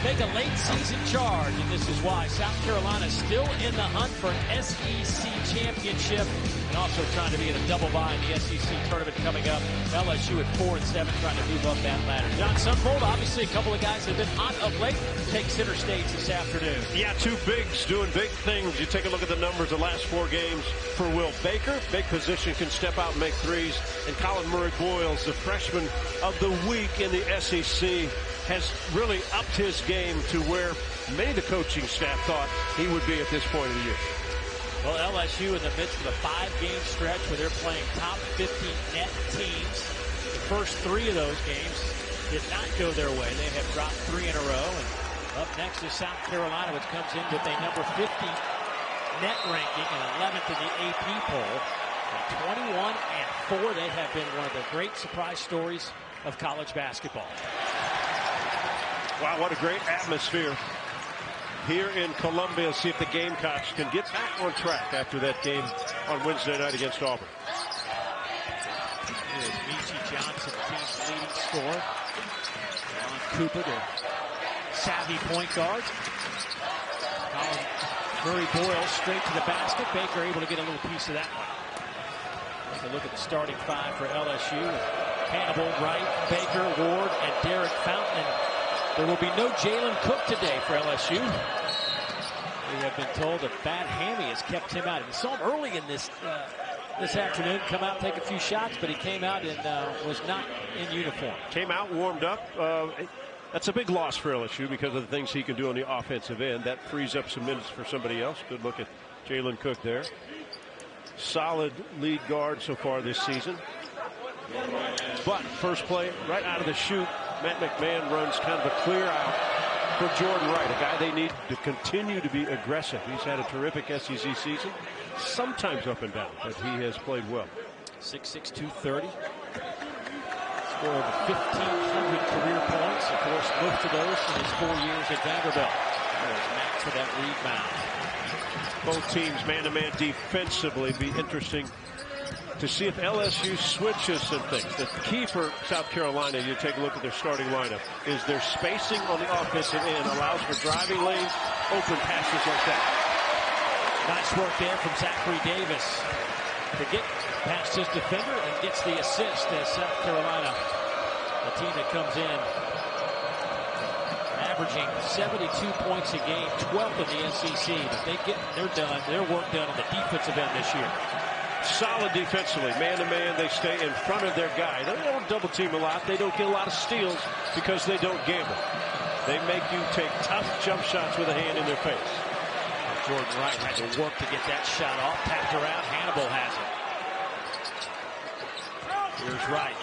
make a late season charge, and this is why South Carolina is still in the hunt for an SEC championship and also trying to be in a double bye in the SEC tournament coming up. LSU at 4-7 trying to move up that ladder. John Sunvold, obviously a couple of guys that have been hot of late, take center stage this afternoon. Yeah, two bigs doing big things. You take a look at the numbers the last 4 games for Will Baker. Big position, can step out and make threes. And Colin Murray-Boyles, the freshman of the week in the SEC, has really upped his game to where many of the coaching staff thought he would be at this point of the year. Well, LSU in the midst of a 5-game stretch where they're playing top 50 net teams. The first 3 of those games did not go their way. They have dropped 3 in a row. And up next is South Carolina, which comes in with a number 50 net ranking and 11th in the AP poll. At 21-4, they have been one of the great surprise stories of college basketball. Wow, what a great atmosphere here in Columbia. See if the Gamecocks can get back on track after that game on Wednesday night against Auburn. Here's Michi Johnson, the team's leading scorer. John Cooper, their savvy point guard. Colin Murray-Boyles straight to the basket. Baker able to get a little piece of that one. Take a look at the starting 5 for LSU. Hannibal, Wright, Baker, Ward, and Derek Fountain. And there will be no Jalen Cook today for LSU. We have been told a bad hammy has kept him out. We saw him early in this afternoon come out, take a few shots, but he came out and was not in uniform. Came out, warmed up. That's a big loss for LSU because of the things he can do on the offensive end. That frees up some minutes for somebody else. Good look at Jalen Cook there. Solid lead guard so far this season. But first play, right out of the chute, Matt McMahon runs kind of a clear out for Jordan Wright, a guy they need to continue to be aggressive. He's had a terrific SEC season, sometimes up and down, but he has played well. 6'6", 230. Scored over 1,500 career points. Of course, most of those in his 4 years at Vanderbilt. There's Matt for that rebound. Both teams man-to-man defensively. Be interesting to see if LSU switches some things. The key for South Carolina, you take a look at their starting lineup, is their spacing on the offensive end allows for driving lanes, open passes like that. Nice work there from Zachary Davis to get past his defender and gets the assist as South Carolina, a team that comes in averaging 72 points a game, 12th in the SEC, but they get their work done on the defensive end this year. Solid defensively, man-to-man, they stay in front of their guy. They don't double team a lot. They don't get a lot of steals because they don't gamble. They make you take tough jump shots with a hand in their face. Jordan Wright had to work to get that shot off. Tapped around, Hannibal has it. Here's Wright.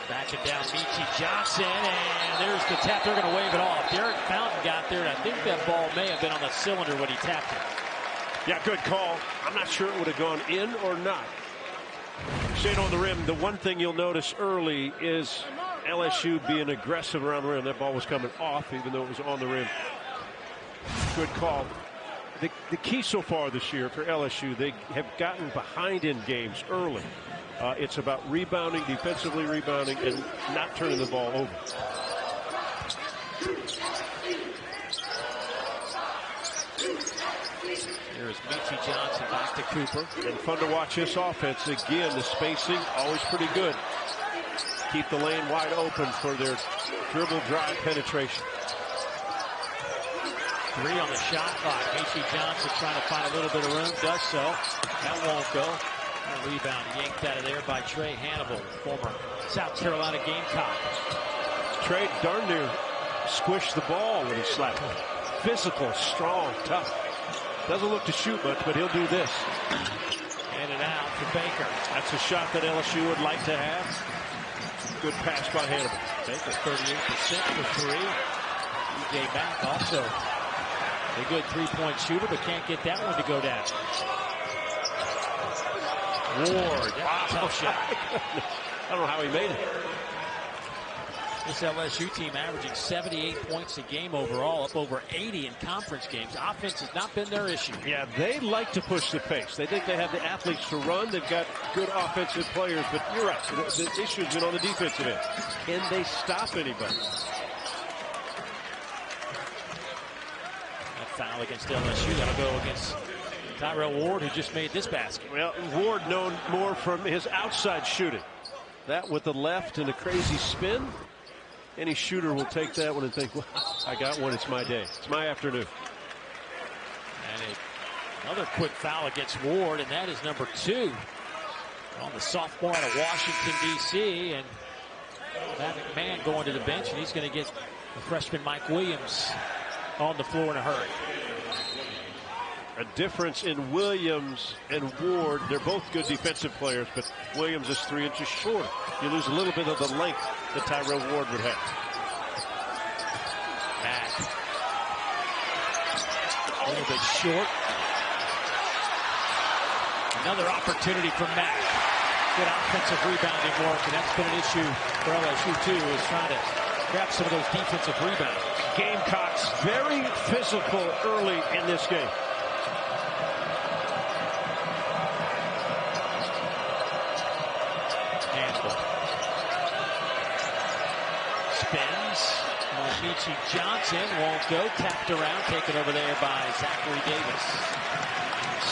Backing down Michi Johnson, and there's the tap. They're going to wave it off. Derek Fountain got there, and I think that ball may have been on the cylinder when he tapped it. Yeah, good call. I'm not sure it would have gone in or not. Staying on the rim, the one thing you'll notice early is LSU being aggressive around the rim. That ball was coming off, even though it was on the rim. Good call. The key so far this year for LSU, they have gotten behind in games early. It's about rebounding, defensively rebounding, and not turning the ball over. Here's Michi Johnson back to Cooper. And fun to watch this offense. Again, the spacing always pretty good. Keep the lane wide open for their dribble drive penetration. 3 on the shot clock. Michi Johnson trying to find a little bit of room. Does so. That won't go. A rebound yanked out of there by Trey Hannibal, former South Carolina Gamecock. Trey darn near squished the ball when he slapped it. Physical, strong, tough. Doesn't look to shoot much, but he'll do this. In and out for Baker. That's a shot that LSU would like to have. Good pass by Hannibal. Baker 38% for 3. EJ back also a good three-point shooter, but can't get that one to go down. Ward, wow. Tough shot. I don't know how he made it. This LSU team averaging 78 points a game overall, up over 80 in conference games. Offense has not been their issue. Yeah, they like to push the pace. They think they have the athletes to run. They've got good offensive players, but you're right. The issue's been on the defensive end. Can they stop anybody? foul against LSU. That'll go against Tyrell Ward, who just made this basket. Well, Ward known more from his outside shooting. That with the left and a crazy spin. Any shooter will take that one and think, well, I got one. It's my day. It's my afternoon. And another quick foul against Ward, and that is number 2 on the sophomore out of Washington, D.C. And Matt McMahon going to the bench, and he's going to get the freshman Mike Williams on the floor in a hurry. A difference in Williams and Ward. They're both good defensive players, but Williams is 3 inches shorter. You lose a little bit of the length that Tyrell Ward would have. Mack. A little bit short. Another opportunity for Mack. Good offensive rebounding work, and that's been an issue for LSU too, is trying to grab some of those defensive rebounds. Gamecocks very physical early in this game. Spins. Michi Johnson won't go. Tapped around, taken over there by Zachary Davis.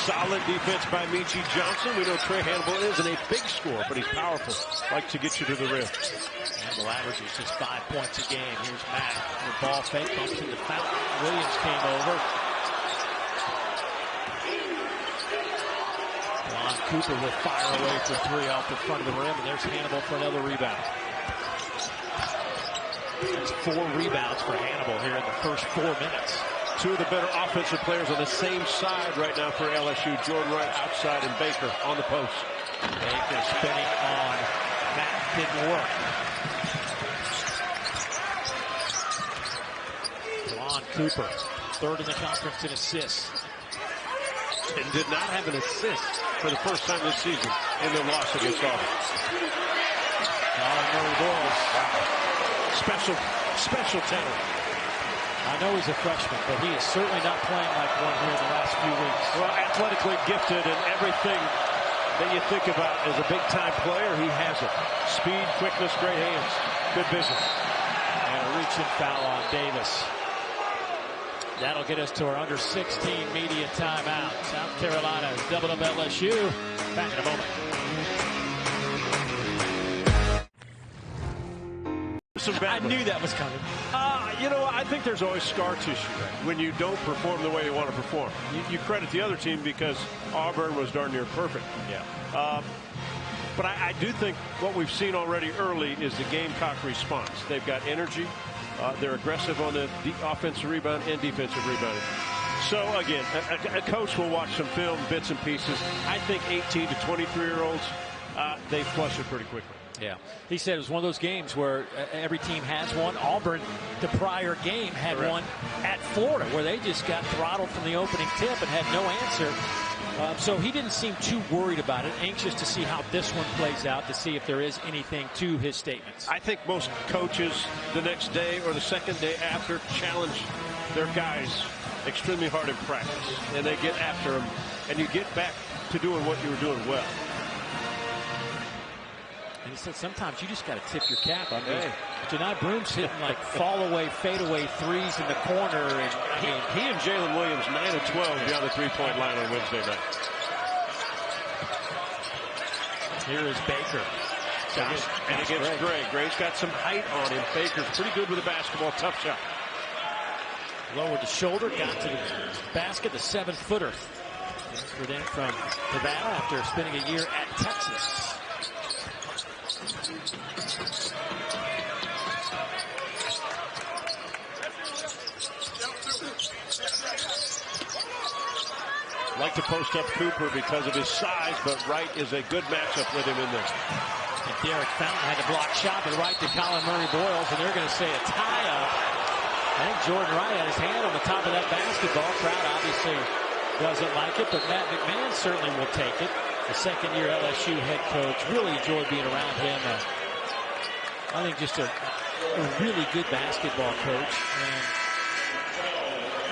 Solid defense by Michi Johnson. We know Trey Hannibal isn't a big scorer, but he's powerful. Like to get you to the rim. Hannibal averages just 5 points a game. Here's Mack. The ball fake bumps in the fountain. Williams came over. Lon Cooper will fire away for 3 off the front of the rim, and there's Hannibal for another rebound. That's 4 rebounds for Hannibal here in the first 4 minutes. 2 of the better offensive players on the same side right now for LSU. Jordan Wright outside and Baker on the post. Baker spinning on Matt. Didn't work. Lon Cooper, 3rd in the conference in assists. And did not have an assist for the first time this season in their loss against Auburn. Colin Murray-Boyles. Wow. Special talent. I know he's a freshman, but he is certainly not playing like one here in the last few weeks. Well, athletically gifted and everything that you think about as a big-time player, he has it. Speed, quickness, great hands, good vision. And a reach-in foul on Davis. That'll get us to our under 16 media timeout. South Carolina's doubled up LSU. Back in a moment. I knew that was coming. You know, I think there's always scar tissue when you don't perform the way you want to perform. You credit the other team because Auburn was darn near perfect. Yeah. But I do think what we've seen already early is the Gamecock response. They've got energy. They're aggressive on the offensive rebound and defensive rebounding. So, again, a coach will watch some film, bits and pieces. I think 18 to 23-year-olds, they flush it pretty quickly. Yeah. He said it was one of those games where every team has one. Auburn, the prior game, had one at Florida where they just got throttled from the opening tip and had no answer. So he didn't seem too worried about it, anxious to see how this one plays out, to see if there is anything to his statements. I think most coaches the next day or the second day after challenge their guys extremely hard in practice, and they get after them, and you get back to doing what you were doing well. And he said sometimes you just got to tip your cap. I mean, Janai Broom's hitting like fall-away, fade-away threes in the corner. And he and Jalen Williams, 9 of 12 beyond the three-point line on Wednesday night. Here is Baker. And against Gray. Gray's got some height on him. Baker's pretty good with the basketball. Tough shot. Lowered the shoulder, got to the basket, the 7-footer. Transferred in from Nevada after spending a year at Texas. Like to post up Cooper because of his size, but Wright is a good matchup with him in there. And Derek Fountain had to block shot, but right to Colin Murray-Boyles, and they're going to say a tie-up. I think Jordan Wright had his hand on the top of that basketball. Crowd obviously doesn't like it, but Matt McMahon certainly will take it. The second-year LSU head coach. Really enjoyed being around him. I think just a really good basketball coach.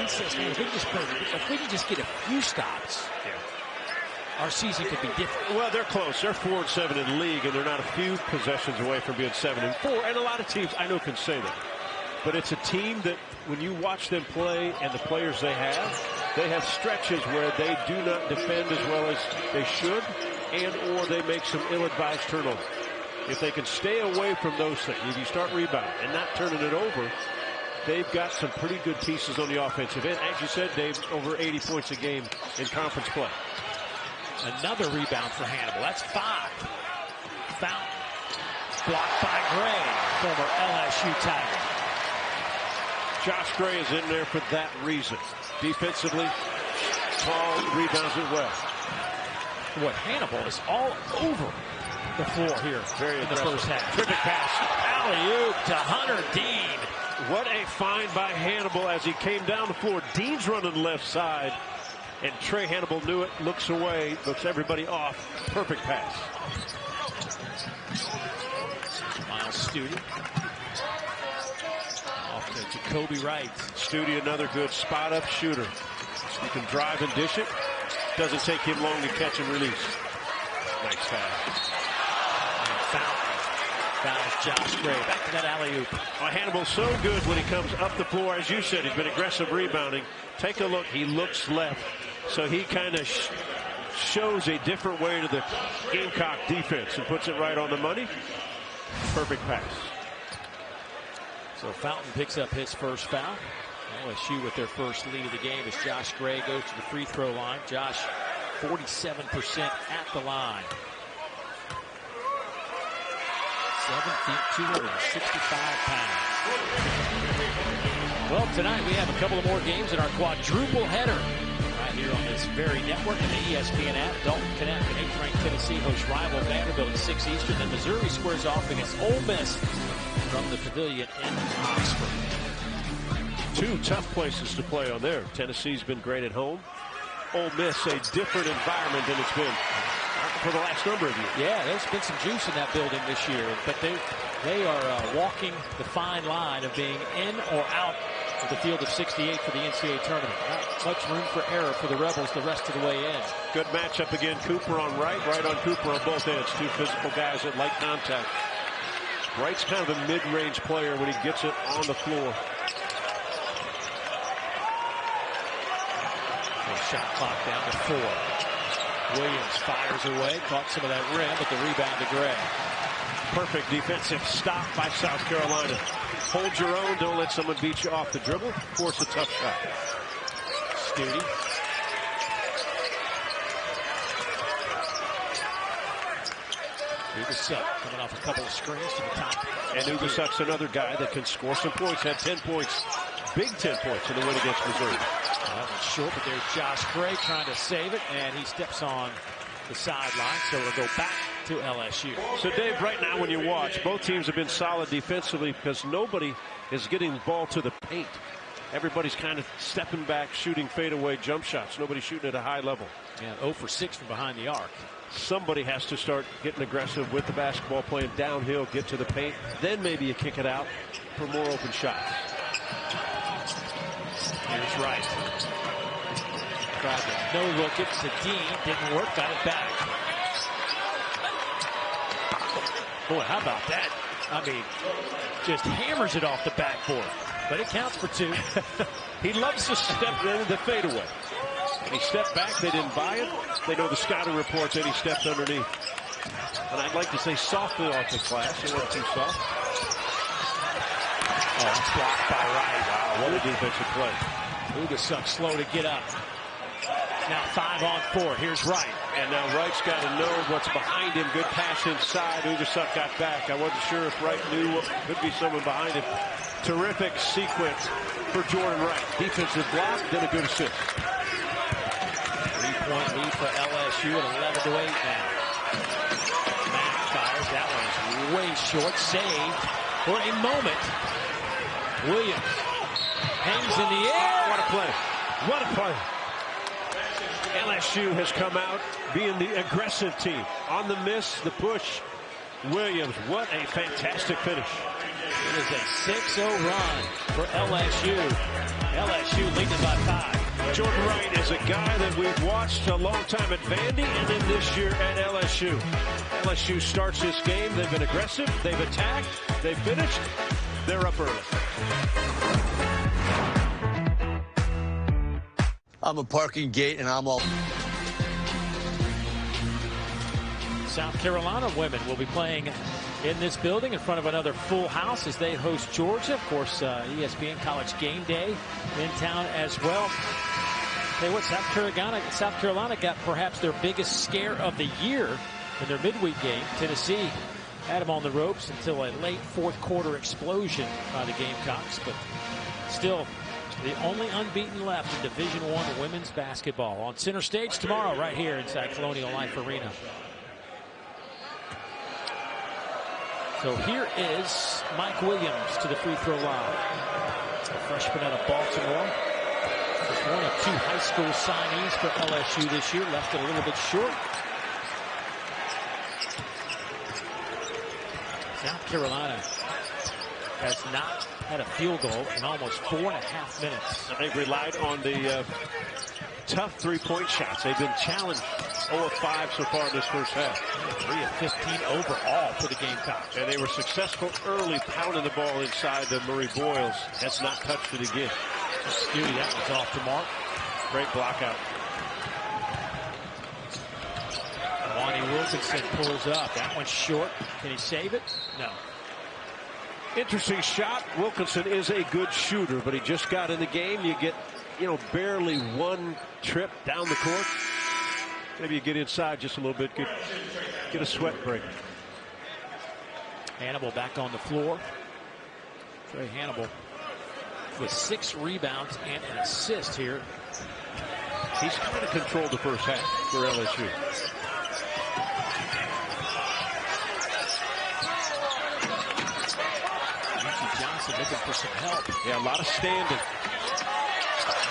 And he says, man, if we can just get a few stops, our season could be different. Well, they're close. They're 4-7 in the league, and they're not a few possessions away from being 7-4. And a lot of teams I know can say that. But it's a team that when you watch them play and the players they have stretches where they do not defend as well as they should, and or they make some ill-advised turnovers. If they can stay away from those things, if you start rebounding and not turning it over, they've got some pretty good pieces on the offensive end. As you said, Dave, over 80 points a game in conference play. Another rebound for Hannibal. That's 5. Fountain. Blocked by Gray, former LSU Tiger. Josh Gray is in there for that reason. Defensively, tall, rebounds it well. What, Hannibal is all over the floor here in the first half. Terrific pass. Alley-oop to Hunter Dean. What a find by Hannibal as he came down the floor. Dean's running left side, and Trey Hannibal knew it, looks away, looks everybody off. Perfect pass. Miles Studi. Off to Jacoby Wright. Studi, another good spot-up shooter. You can drive and dish it. Doesn't take him long to catch and release. Nice pass. Fouls Josh Gray. Back to that alley-oop. Hannibal's so good when he comes up the floor. As you said, he's been aggressive rebounding. Take a look. He looks left. So he kind of shows a different way to the Gamecock defense and puts it right on the money. Perfect pass. So Fountain picks up his first foul. LSU with their first lead of the game as Josh Gray goes to the free throw line. Josh, 47% at the line. 7 feet, 265 pounds. Well, tonight we have a couple of more games in our quadruple header right here on this very network and the ESPN app. Dalton Connect and 8th ranked Tennessee hosts rival Vanderbilt at 6 Eastern. Then Missouri squares off against Ole Miss from the Pavilion in Oxford. 2 tough places to play on there. Tennessee's been great at home. Ole Miss, a different environment than it's been for the last number of years. Yeah, there's been some juice in that building this year, but they are walking the fine line of being in or out of the field of 68 for the NCAA tournament. Not much room for error for the Rebels the rest of the way in. Good matchup again. Cooper on right on Cooper on both ends. 2 physical guys that like contact. Wright's kind of a mid-range player when he gets it on the floor. Shot clock down to 4. Williams fires away, caught some of that rim, but the rebound to Gray. Perfect defensive stop by South Carolina. Hold your own, don't let someone beat you off the dribble. Force a tough shot. Studi. Ugasuk coming off a couple of screens to the top. And Ugasuk's another guy that can score some points. Had 10 points, big 10 points in the win against Missouri. That one's short, but there's Josh Gray trying to save it, and he steps on the sideline, so it'll go back to LSU. So, Dave, right now when you watch, both teams have been solid defensively because nobody is getting the ball to the paint. Everybody's kind of stepping back, shooting fadeaway jump shots. Nobody's shooting at a high level. And 0 for 6 from behind the arc. Somebody has to start getting aggressive with the basketball, playing downhill, get to the paint. Then maybe you kick it out for more open shots. Here's Wright. Tried to no-look it to Dean. Didn't work. Got it back. Boy, how about that? I mean, just hammers it off the backboard. But it counts for 2. He loves to step in the fadeaway. And he stepped back. They didn't buy it. They know the scouting report that he stepped underneath. And I'd like to say softly off the glass. It wasn't too soft. Oh, it's blocked by Wright. Wow, what a defensive play. Ugasuk slow to get up. Now 5 on 4. Here's Wright. And now Wright's got to know what's behind him. Good pass inside. Ugasuk got back. I wasn't sure if Wright knew what could be someone behind him. Terrific sequence for Jordan Wright. Defensive block, then a good assist. 3-point lead for LSU at 11-8 now. Mack fires. That one is way short. Saved for a moment. Williams hangs in the air. What a play. What a play. LSU has come out being the aggressive team. On the miss, the push. Williams, what a fantastic finish. It is a 6-0 run for LSU. LSU leading by 5. Jordan Wright is a guy that we've watched a long time at Vandy and then this year at LSU. LSU starts this game. They've been aggressive. They've attacked. They've finished. They're up early. I'm a parking gate, and I'm all. South Carolina women will be playing in this building in front of another full house as they host Georgia. Of course, ESPN College Game Day in town as well. Tell you what, South Carolina got perhaps their biggest scare of the year in their midweek game. Tennessee had them on the ropes until a late fourth quarter explosion by the Gamecocks, but still the only unbeaten left in Division I women's basketball. On center stage tomorrow right here inside Colonial Life Arena. So here is Mike Williams to the free throw line. A freshman out of Baltimore. Just one of two high school signees for LSU this year. Left it a little bit short. South Carolina has not had a field goal in almost 4.5 minutes. And they've relied on the tough three-point shots. They've been challenged 0 of 5 so far in this first half. 3 of 15 overall for the Gamecocks. And they were successful early pounding the ball inside. The Murray Boyles has not touched it again. Studi, that was off the mark. Great block out. Lonnie Wilkinson pulls up. That one's short. Can he save it? No. Interesting shot. Wilkinson is a good shooter, but he just got in the game. You get, barely one trip down the court. Maybe you get inside just a little bit, get a sweat break. Hannibal back on the floor. Trey Hannibal with 6 rebounds and an assist here. He's kind of controlled the first half for LSU. Johnson looking for some help. Yeah, a lot of standing.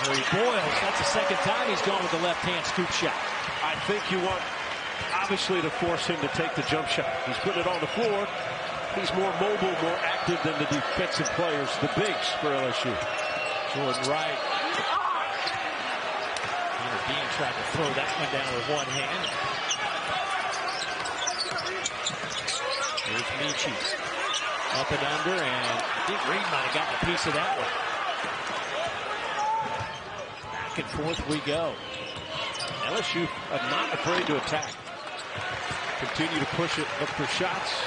Murray Boyles, that's the second time he's gone with the left-hand scoop shot. I think you want, obviously, to force him to take the jump shot. He's putting it on the floor. He's more mobile, more active than the defensive players, the bigs for LSU. Jordan Wright. Hunter Dean tried to throw that one down with one hand. Here's Michi. Up and under, and I think Reed might have gotten a piece of that one. Back and forth we go. LSU are not afraid to attack. Continue to push it, look for shots.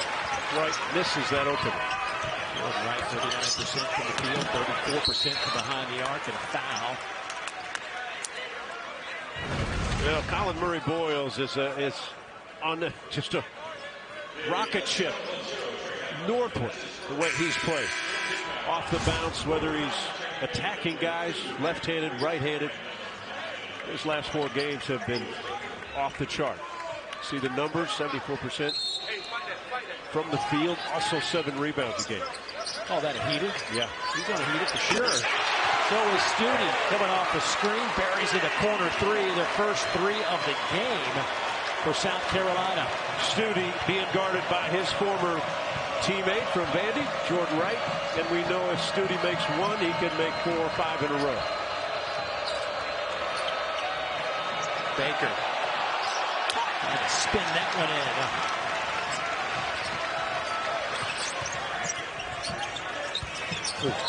Wright misses that opener. Wright 39% from the field, 34% from behind the arc, and a foul. Colin Murray Boyles is on just a rocket ship northward, the way he's played. Off the bounce, whether he's attacking guys, left-handed, right-handed. His last 4 games have been off the chart. See the numbers, 74% from the field, also 7 rebounds a game. Oh, that a heater? Yeah. He's going to heat it for sure. So is Studi coming off the screen, buries in the corner 3, their first 3 of the game for South Carolina. Studi being guarded by his former teammate from Vandy, Jordan Wright, and we know if Studi makes 1, he can make 4 or 5 in a row. Baker trying to spin that one in.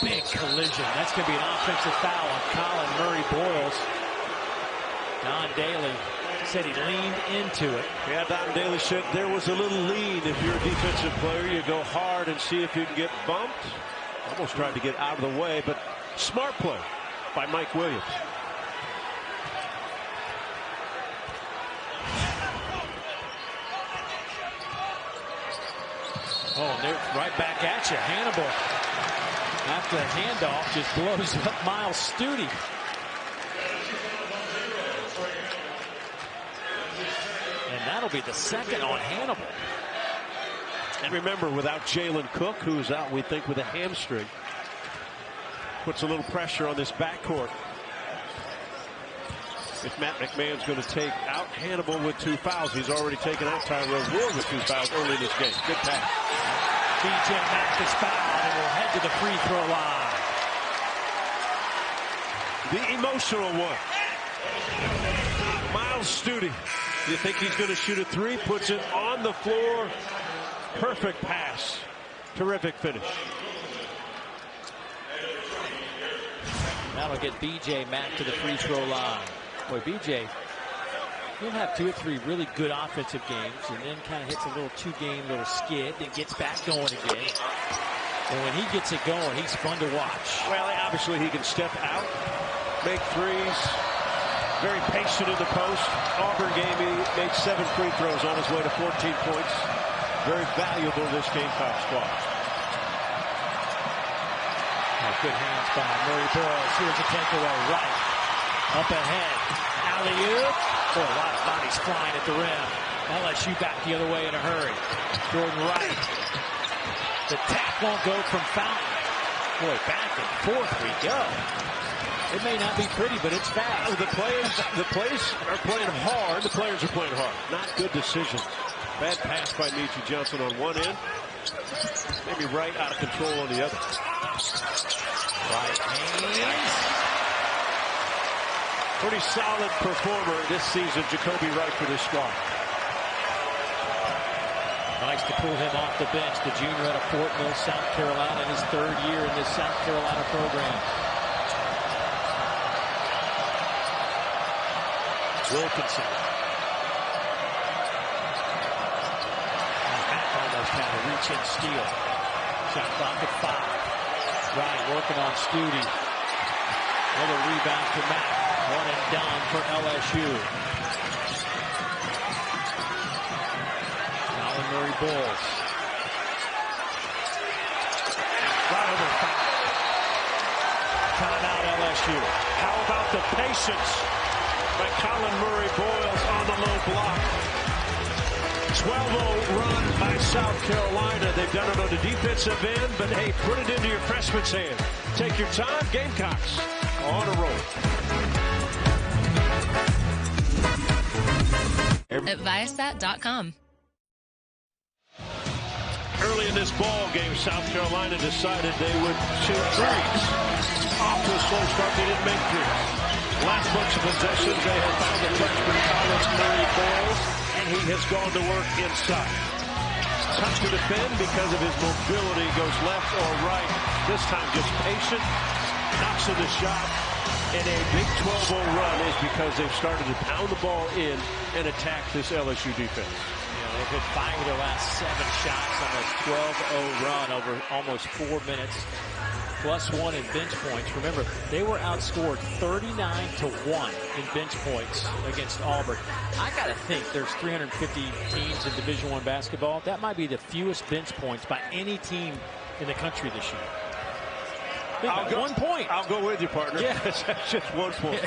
Big collision. That's going to be an offensive foul on Colin Murray Boyles. Don Daly said he leaned into it. Yeah, Don Daly said there was a little lean. If you're a defensive player, you go hard and see if you can get bumped. Almost tried to get out of the way, but smart play by Mike Williams. Oh, and they're right back at you. Hannibal, after the handoff, just blows up Miles Studi. And that'll be the second on Hannibal. And remember, without Jalen Cook, who's out, we think, with a hamstring, puts a little pressure on this backcourt. If Matt McMahon's going to take out Hannibal with 2 fouls, he's already taken out Tyrell Ward with 2 fouls early in this game. Good pass. DJ Mack is fouled and will head to the free throw line. The emotional one. Miles Studi. You think he's going to shoot a 3? Puts it on the floor. Perfect pass. Terrific finish. That'll get BJ Mack to the free throw line. Boy, BJ, he'll have 2 or 3 really good offensive games and then kind of hits a little 2-game little skid and gets back going again. And when he gets it going, he's fun to watch. Well, obviously he can step out, make threes, very patient in the post. Auburn game, he made 7 free throws on his way to 14 points. Very valuable in this Gamecock squad. Good hands by Murray Boyles. Here's a takeaway. Right. Up ahead. Alley-oop. Boy, a lot of bodies flying at the rim. LSU back the other way in a hurry. Jordan Wright. The tap won't go from Fountain. Boy, back and forth we go. It may not be pretty, but it's fast. The players are playing hard. The players are playing hard. Not good decisions. Bad pass by Nietzsche Johnson on one end. Maybe Wright out of control on the other. Right hands. Pretty solid performer this season, Jacoby Wright, for this squad. Nice to pull him off the bench. The junior out of Fort Mill, South Carolina, in his 3rd year in this South Carolina program. Wilkinson. Back almost had a reach-in steal. Shot clock at 5. Ryan working on Studi. Another rebound to Mack. 1 and done for LSU. Colin Murray Boyles. Right over 5. Timeout LSU. How about the patience by Colin Murray Boyles on the low block? 12-0 run by South Carolina. They've done it on the defensive end, but hey, put it into your freshman's hand. Take your time. Gamecocks on a roll. At Viasat.com. Early in this ball game, South Carolina decided they would shoot threes. Off to a slow start, they didn't make threes. Last bunch of possessions, they have found the freshman Colin Murray Boyles, and he has gone to work inside. Tough to defend because of his mobility, goes left or right. This time just patient, knocks in the shot, and a big 12-0 run is because they've started to pound the ball in and attack this LSU defense. Yeah, they've hit 5 of their last 7 shots on this 12-0 run over almost 4 minutes. +1 in bench points. Remember, they were outscored 39-1 in bench points against Auburn. I got to think there's 350 teams in Division I basketball. That might be the fewest bench points by any team in the country this year. I'll go, 1 point. I'll go with you, partner. Yeah. That's just 1 point.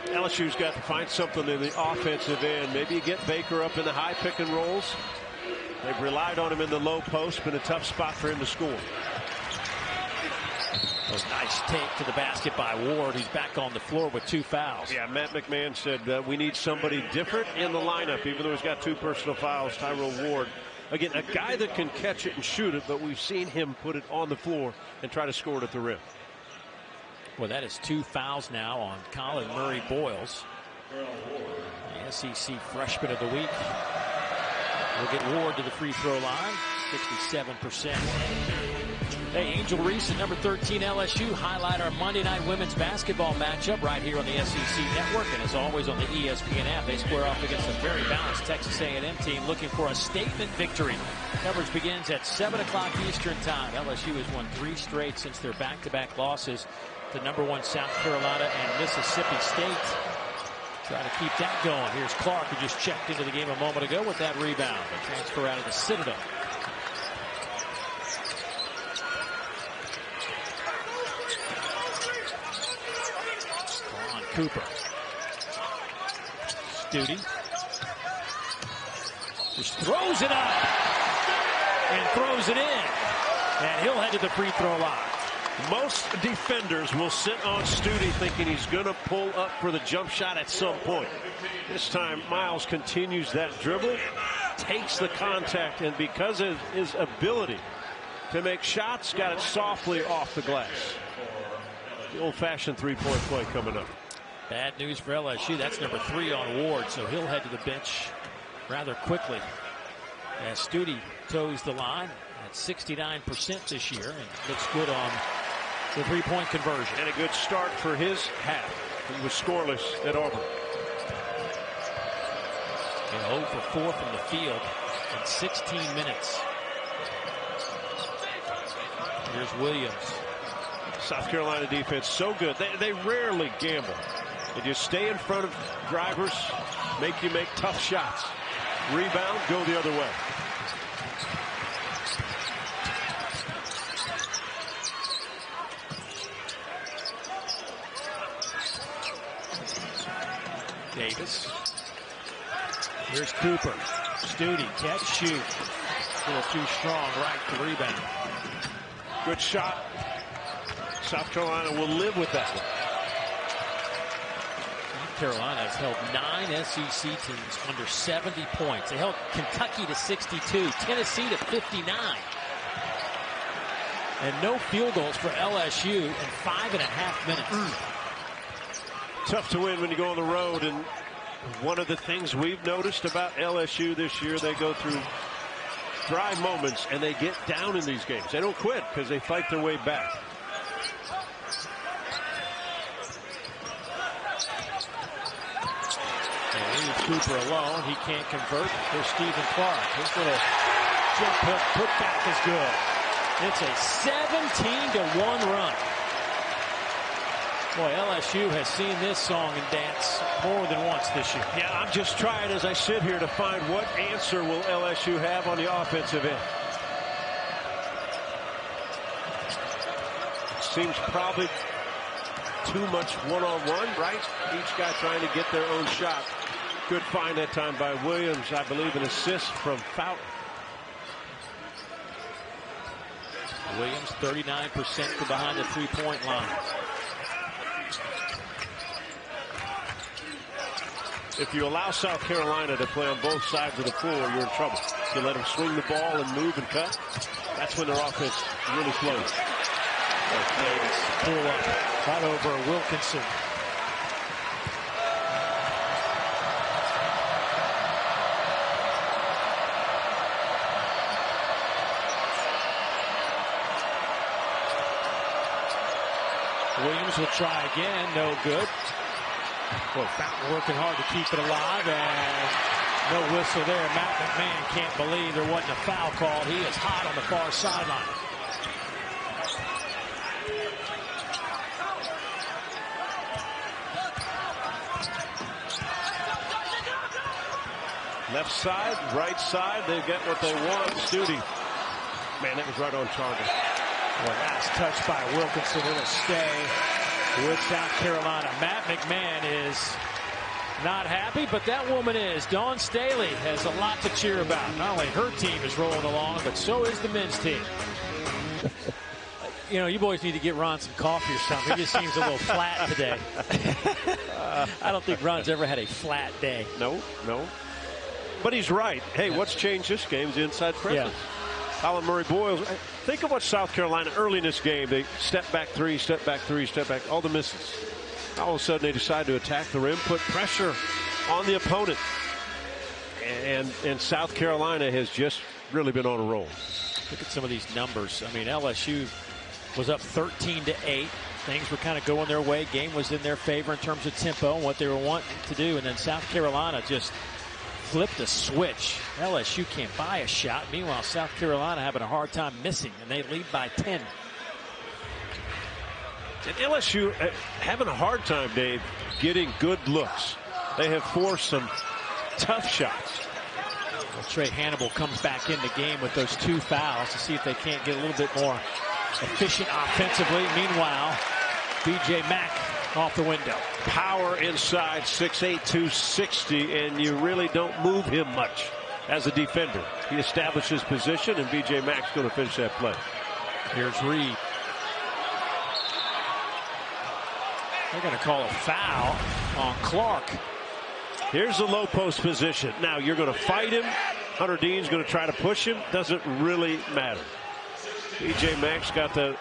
LSU's got to find something in the offensive end. Maybe you get Baker up in the high pick and rolls. They've relied on him in the low post. Been a tough spot for him to score. Nice take to the basket by Ward. He's back on the floor with 2 fouls. Yeah, Matt McMahon said we need somebody different in the lineup, even though he's got 2 personal fouls. Tyrell Ward, again, a guy that can catch it and shoot it, but we've seen him put it on the floor and try to score it at the rim. Well, that is 2 fouls now on Colin Murray Boyles, the SEC Freshman of the Week. We'll get Ward to the free throw line, 67%. Hey, Angel Reese at number 13 LSU highlight our Monday night women's basketball matchup right here on the SEC Network, and as always on the ESPN app. They square off against a very balanced Texas A&M team looking for a statement victory. Coverage begins at 7 o'clock Eastern time. LSU has won 3 straight since their back-to-back losses to number 1 South Carolina and Mississippi State. Try to keep that going. Here's Clark, who just checked into the game a moment ago with that rebound. A transfer out of the Citadel. On Cooper. Studi. Just throws it up. And throws it in. And he'll head to the free throw line. Most defenders will sit on Studi thinking he's going to pull up for the jump shot at some point. This time, Miles continues that dribble, takes the contact, and because of his ability to make shots, got it softly off the glass. The old-fashioned three-point play coming up. Bad news for LSU. That's number 3 on Ward, so he'll head to the bench rather quickly. As Studi toes the line at 69% this year and looks good on the three-point conversion. And a good start for his half. He was scoreless at Auburn. 0 for 4 from the field in 16 minutes. Here's Williams. South Carolina defense so good. They rarely gamble. They just stay in front of drivers, make you make tough shots. Rebound, go the other way. Davis. Here's Cooper. Studi, catch, shoot. A little too strong, right to rebound. Good shot. South Carolina will live with that one. South Carolina has held 9 SEC teams under 70 points. They held Kentucky to 62, Tennessee to 59. And no field goals for LSU in 5.5 minutes. Tough to win when you go on the road, and one of the things we've noticed about LSU this year, they go through dry moments and they get down in these games. They don't quit because they fight their way back. And leaves Cooper alone. He can't convert. Here's Stephen Clark. His little jump hook put back is good. It's a 17-1 run. Boy, LSU has seen this song and dance more than once this year. Yeah, I'm just trying as I sit here to find what answer will LSU have on the offensive end. Seems probably too much one-on-one, right? Each guy trying to get their own shot. Good find that time by Williams. I believe an assist from Fountain. Williams 39% from behind the three-point line. If you allow South Carolina to play on both sides of the floor, you're in trouble. If you let them swing the ball and move and cut, that's when their offense really flows. Davis pull up right over Wilkinson. Williams will try again, no good. Boy, Fountain working hard to keep it alive, and no whistle there. Matt McMahon can't believe there wasn't a foul called. He is hot on the far sideline. Left side, right side, they get what they want. Studi. Man, that was right on target. Well, last touch by Wilkinson. It'll stay with South Carolina. Matt McMahon is not happy, but that woman is. Dawn Staley has a lot to cheer about. Not only her team is rolling along, but so is the men's team. You know, you boys need to get Ron some coffee or something. He just seems a little flat today. I don't think Ron's ever had a flat day. No. But he's right. Hey, what's changed this game is inside presence. Yeah. Colin Murray-Boyles. Think of what South Carolina early in this game. They step back three, step back, all the misses. All of a sudden they decide to attack the rim, put pressure on the opponent. And South Carolina has just really been on a roll. Look at some of these numbers. I mean, LSU was up 13-8. Things were kind of going their way. Game was in their favor in terms of tempo and what they were wanting to do. And then South Carolina just flipped a switch. LSU can't buy a shot. Meanwhile, South Carolina having a hard time missing, and they lead by 10. And LSU having a hard time, Dave, getting good looks. They have forced some tough shots. Well, Trey Hannibal comes back in the game with those 2 fouls to see if they can't get a little bit more efficient offensively. Meanwhile, B.J. Mack off the window. Power inside, 6'8", 260, and you really don't move him much as a defender. He establishes position, and B.J. Mack's going to finish that play. Here's Reed. They're going to call a foul on Clark. Here's the low post position. Now you're going to fight him. Hunter Dean's going to try to push him. Doesn't really matter. B.J. Mack's got the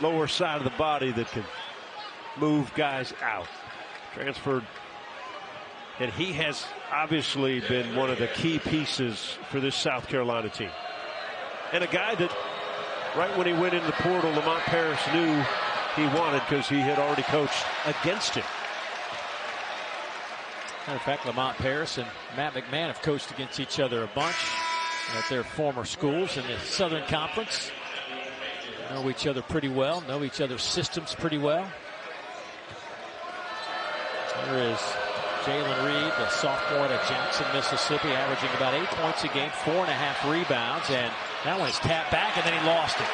lower side of the body that can move guys out. Transferred. And he has obviously been one of the key pieces for this South Carolina team. And a guy that right when he went in the portal, Lamont Paris knew he wanted because he had already coached against him. Matter of fact, Lamont Paris and Matt McMahon have coached against each other a bunch at their former schools in the Southern Conference. Know each other pretty well, know each other's systems pretty well. There is Jalen Reed, the sophomore at Jackson, Mississippi, averaging about 8 points a game, 4.5 rebounds, and that one is tapped back, and then he lost it.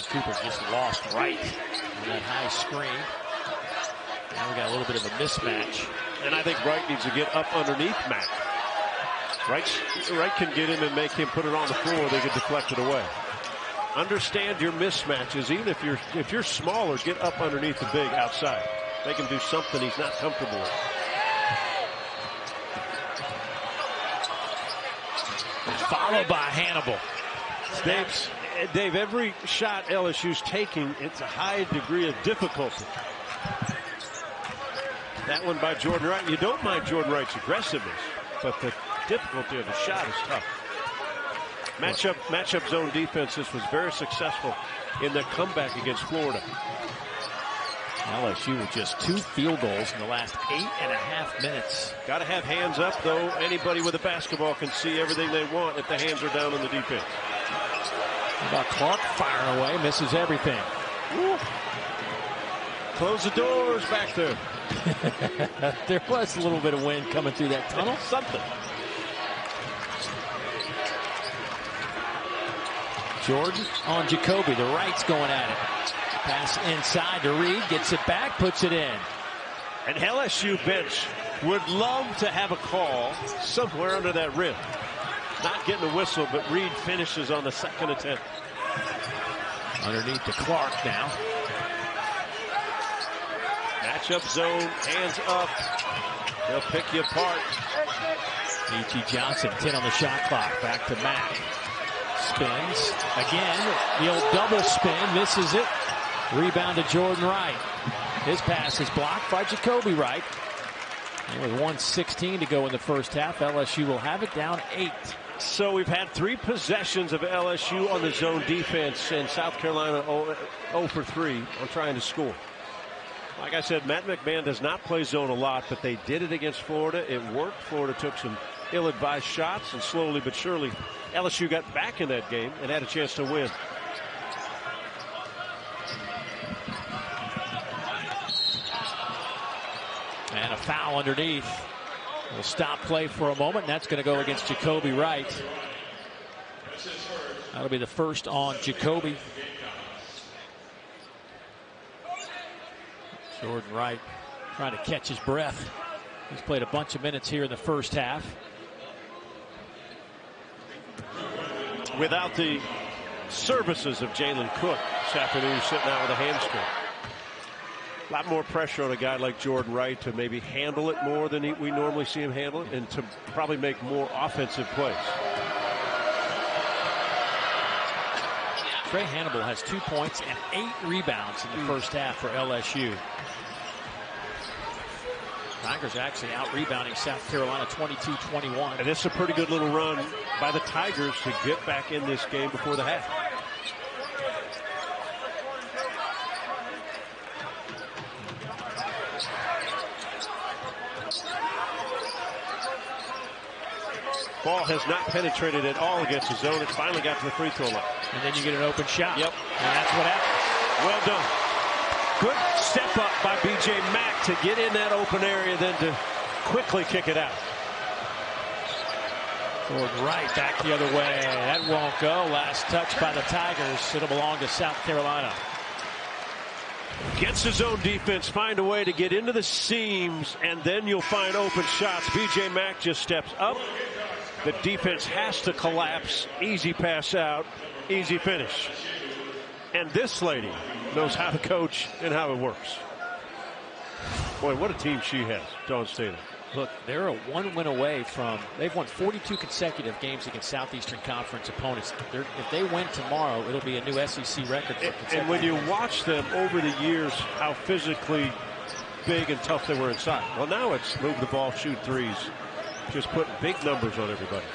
Cooper just lost Wright on that high screen. Now we got a little bit of a mismatch. And I think Wright needs to get up underneath Mack. Wright can get him and make him put it on the floor. They can deflect it away. Understand your mismatches. Even if you're smaller, get up underneath the big outside. Make him do something he's not comfortable with. Followed by Hannibal. Dave, every shot LSU's taking, it's a high degree of difficulty. That one by Jordan Wright. You don't mind Jordan Wright's aggressiveness, but the difficulty of the shot is tough. Matchup zone defense. This was very successful in the comeback against Florida. LSU with just 2 field goals in the last 8.5 minutes. Got to have hands up, though. Anybody with a basketball can see everything they want if the hands are down on the defense. How about Clark firing away, misses everything. Woo. Close the doors back there. There was a little bit of wind coming through that tunnel. Something. Jordan on Jacoby. The right's going at it. Pass inside to Reed. Gets it back. Puts it in. An LSU bench would love to have a call somewhere under that rim. Not getting a whistle, but Reed finishes on the second attempt. Underneath to Clark now. Matchup zone, hands up. They'll pick you apart. E.T. Johnson, 10 on the shot clock. Back to Mack. Spins. Again, the old double spin. Misses it. Rebound to Jordan Wright. His pass is blocked by Jacoby Wright. And with 1:16 to go in the first half, LSU will have it down 8. So we've had 3 possessions of LSU on the zone defense, and South Carolina 0 for 3 on trying to score. Like I said, Matt McMahon does not play zone a lot, but they did it against Florida. It worked. Florida took some ill-advised shots, and slowly but surely LSU got back in that game and had a chance to win. And a foul underneath. We'll stop play for a moment, and that's going to go against Jacoby Wright. That'll be the first on Jacoby. Jordan Wright trying to catch his breath. He's played a bunch of minutes here in the first half. Without the services of Jalen Cook this afternoon, sitting out with a hamstring. A lot more pressure on a guy like Jordan Wright to maybe handle it more than we normally see him handle it, and to probably make more offensive plays. Trey Hannibal has 2 points and 8 rebounds in the first half for LSU. Tigers actually out-rebounding South Carolina 22-21. And it's a pretty good little run by the Tigers to get back in this game before the half. Ball has not penetrated at all against the zone. It finally got to the free throw line. And then you get an open shot. Yep. And that's what happened. Well done. Good step up by B.J. Mack to get in that open area, then to quickly kick it out. Jordan Wright back the other way. That won't go. Last touch by the Tigers. It'll belong to South Carolina. Gets his own defense, find a way to get into the seams, and then you'll find open shots. B.J. Mack just steps up. The defense has to collapse. Easy pass out, easy finish. And this lady knows how to coach and how it works. Boy, what a team she has, Dawn Staley. Look, they're a 1 win away from, they've won 42 consecutive games against Southeastern Conference opponents. If they win tomorrow, it'll be a new SEC record for consecutive And when you games. watch them over the years, how physically big and tough they were inside. Well, now it's move the ball, shoot threes. Just putting big numbers on everybody.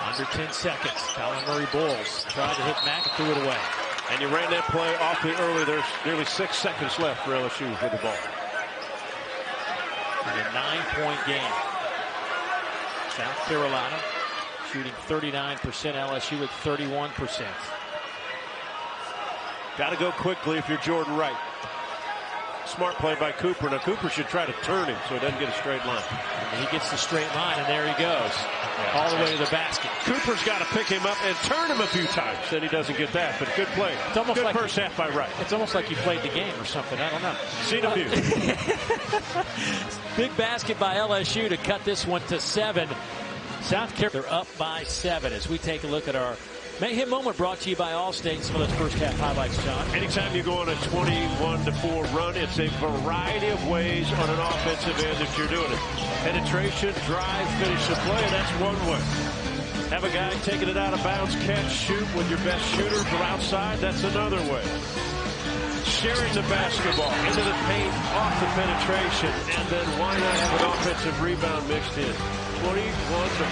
Under 10 seconds. Colin Murray Bulls tried to hit Mack and threw it away. And you ran that play awfully early. There's nearly 6 seconds left for LSU with the ball. In a 9-point game. South Carolina shooting 39%, LSU at 31%. Got to go quickly if you're Jordan Wright. Smart play by Cooper. Now Cooper should try to turn him so he doesn't get a straight line. And he gets the straight line, and there he goes. All the way to the basket. Cooper's got to pick him up and turn him a few times. Then he doesn't get that, but good play. It's almost good like first half by Wright. It's almost like you played the game or something. I don't know. Seen a few. Big basket by LSU to cut this one to 7. South Carolina, they're up by 7 as we take a look at our Mayhem Moment, brought to you by Allstate. Some of those first half highlights, John. Anytime you go on a 21-4 run, it's a variety of ways on an offensive end that you're doing it. Penetration, drive, finish the play, that's one way. Have a guy taking it out of bounds, catch, shoot with your best shooter from outside, that's another way. Sharing the basketball into the paint, off the penetration, and then why not have an offensive rebound mixed in? 21-4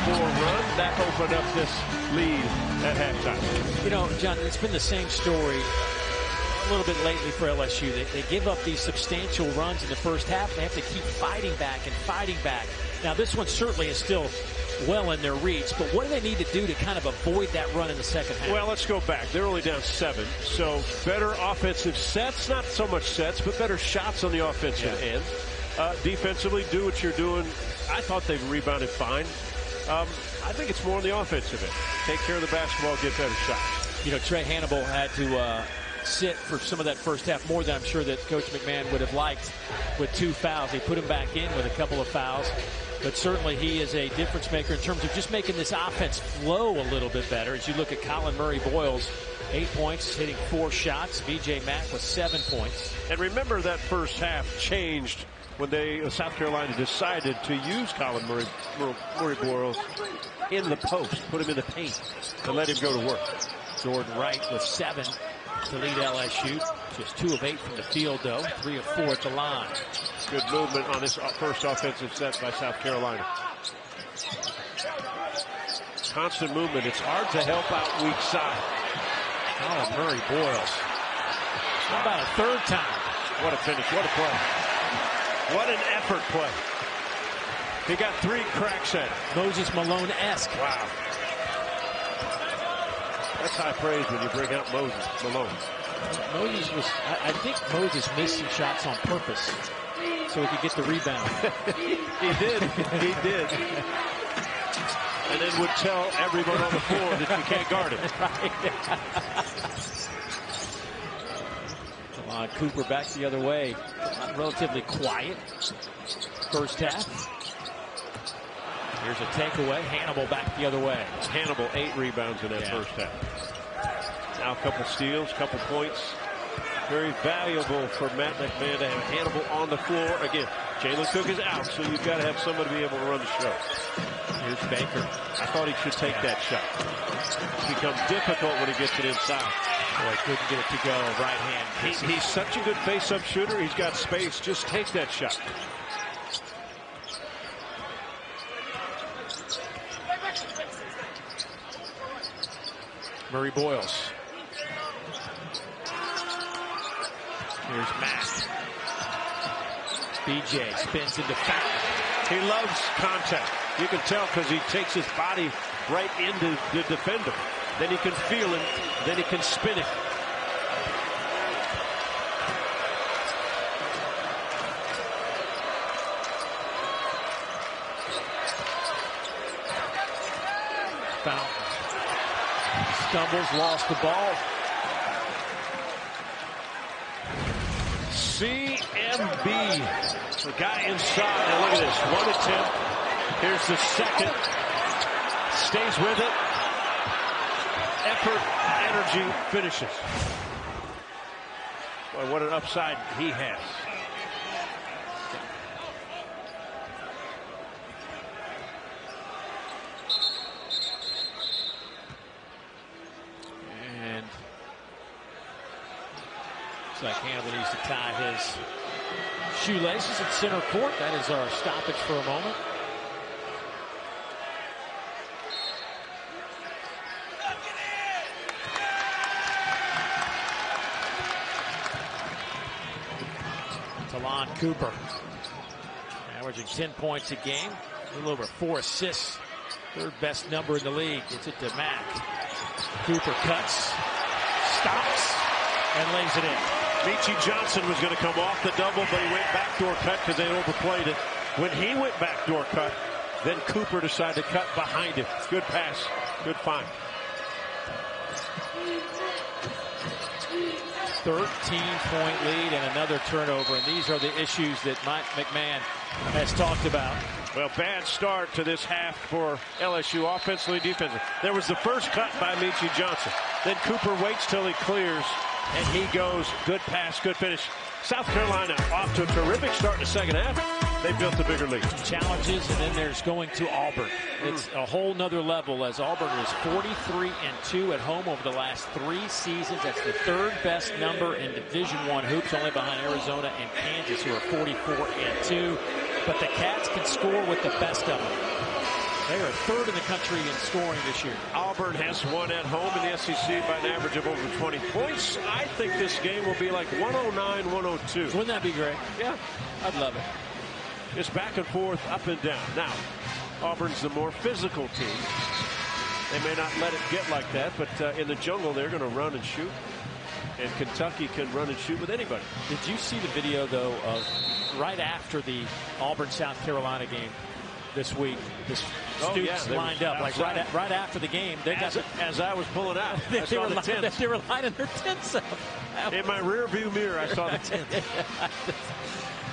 run, that opened up this lead at halftime. You know, John, it's been the same story a little bit lately for LSU. They give up these substantial runs in the first half. They have to keep fighting back and fighting back. Now, this one certainly is still well in their reach, but what do they need to do to kind of avoid that run in the second half? Well, let's go back. They're only down 7, so better offensive sets, not so much sets, but better shots on the offensive end. Defensively, do what you're doing. I thought they rebounded fine. I think it's more on the offensive end. Take care of the basketball, get better shots. You know, Trey Hannibal had to sit for some of that first half, more than I'm sure that Coach McMahon would have liked, with 2 fouls. They put him back in with a couple of fouls. But certainly he is a difference maker in terms of just making this offense flow a little bit better. As you look at Colin Murray Boyles, 8 points, hitting 4 shots. B.J. Mack with 7 points. And remember that first half changed when South Carolina decided to use Colin Murray Boyles in the post, put him in the paint, and let him go to work. Jordan Wright with 7 to lead LSU. Just 2 of 8 from the field, though. 3 of 4 at the line. Good movement on this first offensive set by South Carolina. Constant movement. It's hard to help out weak side. Colin Murray Boyles. How about a third time? What a finish. What a play. What an effort play. He got 3 cracks at it. Moses Malone-esque. Wow. That's high praise when you bring out Malone. Moses was, I think Moses missed some shots on purpose so he could get the rebound. He did. He did. And then would tell everyone on the floor that you can't guard it. Right. Cooper back the other way. Relatively quiet first half. Here's a takeaway. Hannibal back the other way. Hannibal 8 rebounds in that first half. Now a couple steals, couple points. Very valuable for Matt McMahon to have Hannibal on the floor. Again, Jalen Cook is out, so you've got to have somebody be able to run the show. Here's Baker. I thought he should take that shot. It becomes difficult when he gets it inside. Boy, couldn't get it to go. Right hand. He's such a good face-up shooter. He's got space. Just take that shot. Murray Boyles. Here's Mack. BJ spins into foul. He loves contact. You can tell because he takes his body right into the defender. Then he can feel him. Then he can spin it. Foul. Stumbles, lost the ball. CMB. The guy inside. Now look at this. 1 attempt. Here's the second. Stays with it. Effort, energy, finishes. Boy, what an upside he has. Looks like Hannibal needs to tie his shoelaces at center court. That is our stoppage for a moment. Talon Cooper averaging 10 points a game, a little over 4 assists, third best number in the league. Gets it to Mack. Cooper cuts, stops, and lays it in. Meechie Johnson was going to come off the double, but he went backdoor cut because they overplayed it. When he went backdoor cut, then Cooper decided to cut behind him. Good pass, good find. 13-point lead and another turnover, and these are the issues that Mike McMahon has talked about. Well, bad start to this half for LSU offensively, defensively. There was the first cut by Meechie Johnson. Then Cooper waits till he clears, and he goes. Good pass, good finish. South Carolina off to a terrific start in the second half. They built a bigger lead. Challenges, and then there's going to Auburn. It's a whole nother level as Auburn is 43-2 at home over the last 3 seasons. That's the third best number in Division I hoops, only behind Arizona and Kansas, who are 44-2. But the Cats can score with the best of them. They are third in the country in scoring this year. Auburn has won at home in the SEC by an average of over 20 points. I think this game will be like 109-102. Wouldn't that be great? Yeah. I'd love it. It's back and forth, up and down. Now, Auburn's the more physical team. They may not let it get like that, but in the jungle, they're going to run and shoot. And Kentucky can run and shoot with anybody. Did you see the video, though, of right after the Auburn-South Carolina game this week? The students lined up, like right after the game. They as I was pulling out, they were lining their tents up. In my rear view mirror, I saw the tents.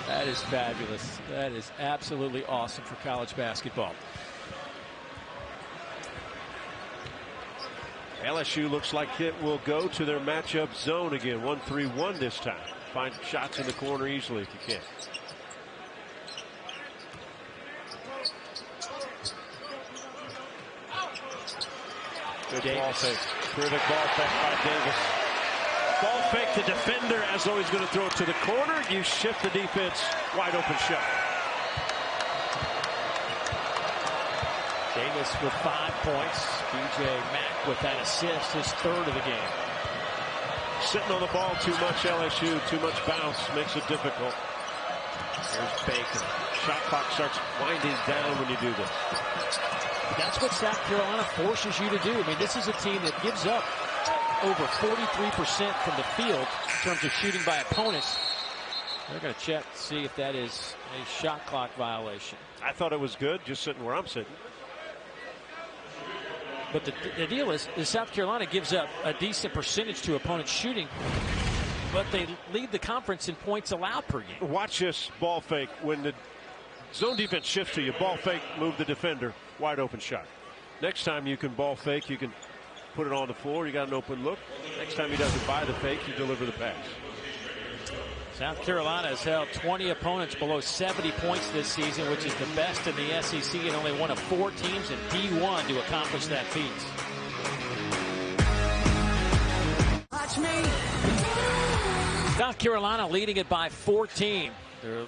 That is fabulous. That is absolutely awesome for college basketball. LSU looks like it will go to their matchup zone again. 1-3-1 this time. Find shots in the corner easily if you can. Good ball fake. Terrific ball fake by Davis. Ball fake the defender as though he's going to throw it to the corner. You shift the defense. Wide open shot. Davis with 5 points. B.J. Mack with that assist, his third of the game. Sitting on the ball too much, LSU. Too much bounce makes it difficult. Here's Baker. Shot clock starts winding down when you do this. That's what South Carolina forces you to do. I mean, this is a team that gives up over 43% from the field in terms of shooting by opponents. They're going to check to see if that is a shot clock violation. I thought it was good, just sitting where I'm sitting. But the deal is South Carolina gives up a decent percentage to opponents shooting, but they lead the conference in points allowed per game. Watch this ball fake. When the zone defense shifts to you, ball fake, move the defender, wide open shot. Next time you can ball fake, you can put it on the floor, you got an open look. Next time he doesn't buy the fake, you deliver the pass. South Carolina has held 20 opponents below 70 points this season, which is the best in the SEC and only one of 4 teams in D1 to accomplish that feat. Watch me. South Carolina leading it by 14. Their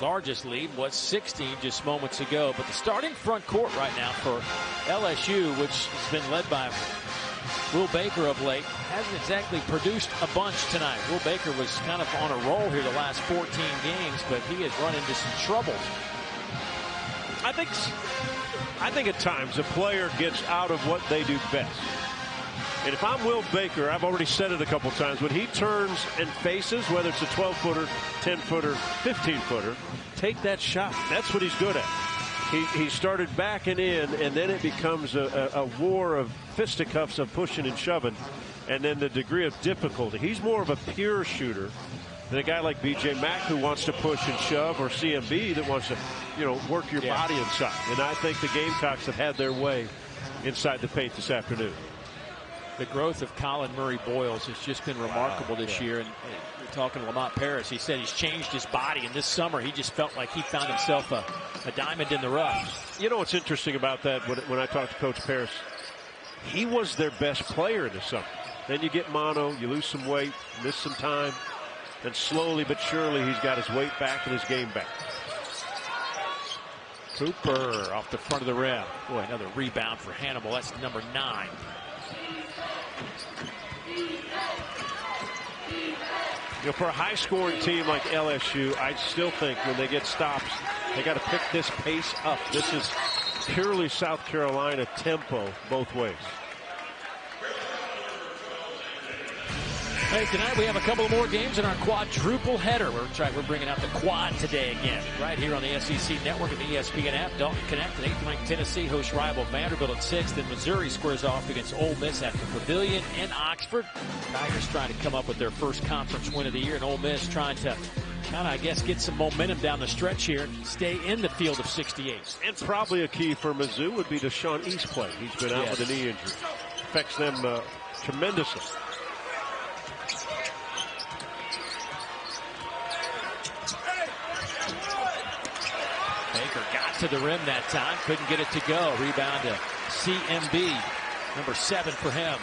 largest lead was 16 just moments ago. But the starting front court right now for LSU, which has been led by Will Baker of late, hasn't exactly produced a bunch tonight. Will Baker was kind of on a roll here the last 14 games, but he has run into some trouble. I think at times a player gets out of what they do best. And if I'm Will Baker, I've already said it a couple times, when he turns and faces, whether it's a 12-footer, 10-footer, 15-footer, take that shot. That's what he's good at. He started backing in, and then it becomes a war of fisticuffs of pushing and shoving, and then the degree of difficulty. He's more of a pure shooter than a guy like B.J. Mack who wants to push and shove, or CMB that wants to, work your body inside. And I think the Gamecocks have had their way inside the paint this afternoon. The growth of Colin Murray Boyles has just been remarkable this year. And we're talking to Lamont Paris. He said he's changed his body, and this summer he just felt like he found himself a diamond in the rough. You know what's interesting about that when I talked to Coach Paris? He was their best player in the summer. Then you get mono, you lose some weight, miss some time, and slowly but surely he's got his weight back and his game back. Cooper off the front of the rim. Boy, another rebound for Hannibal. That's number 9. You know, for a high-scoring team like LSU, I still think when they get stops, they got to pick this pace up. This is purely South Carolina tempo both ways. Hey, tonight we have a couple more games in our quadruple header. We're bringing out the quad today again, right here on the SEC Network and the ESPN app. Dalton Connect and 8th-ranked Tennessee hosts rival Vanderbilt at 6th. Then Missouri squares off against Ole Miss at the Pavilion in Oxford. Tigers trying to come up with their first conference win of the year, and Ole Miss trying to kind of, I guess, get some momentum down the stretch here and stay in the field of 68. And probably a key for Mizzou would be the Sean East play. He's been out with a knee injury. Affects them tremendously. Baker got to the rim that time, couldn't get it to go. Rebound to CMB, number 7 for him.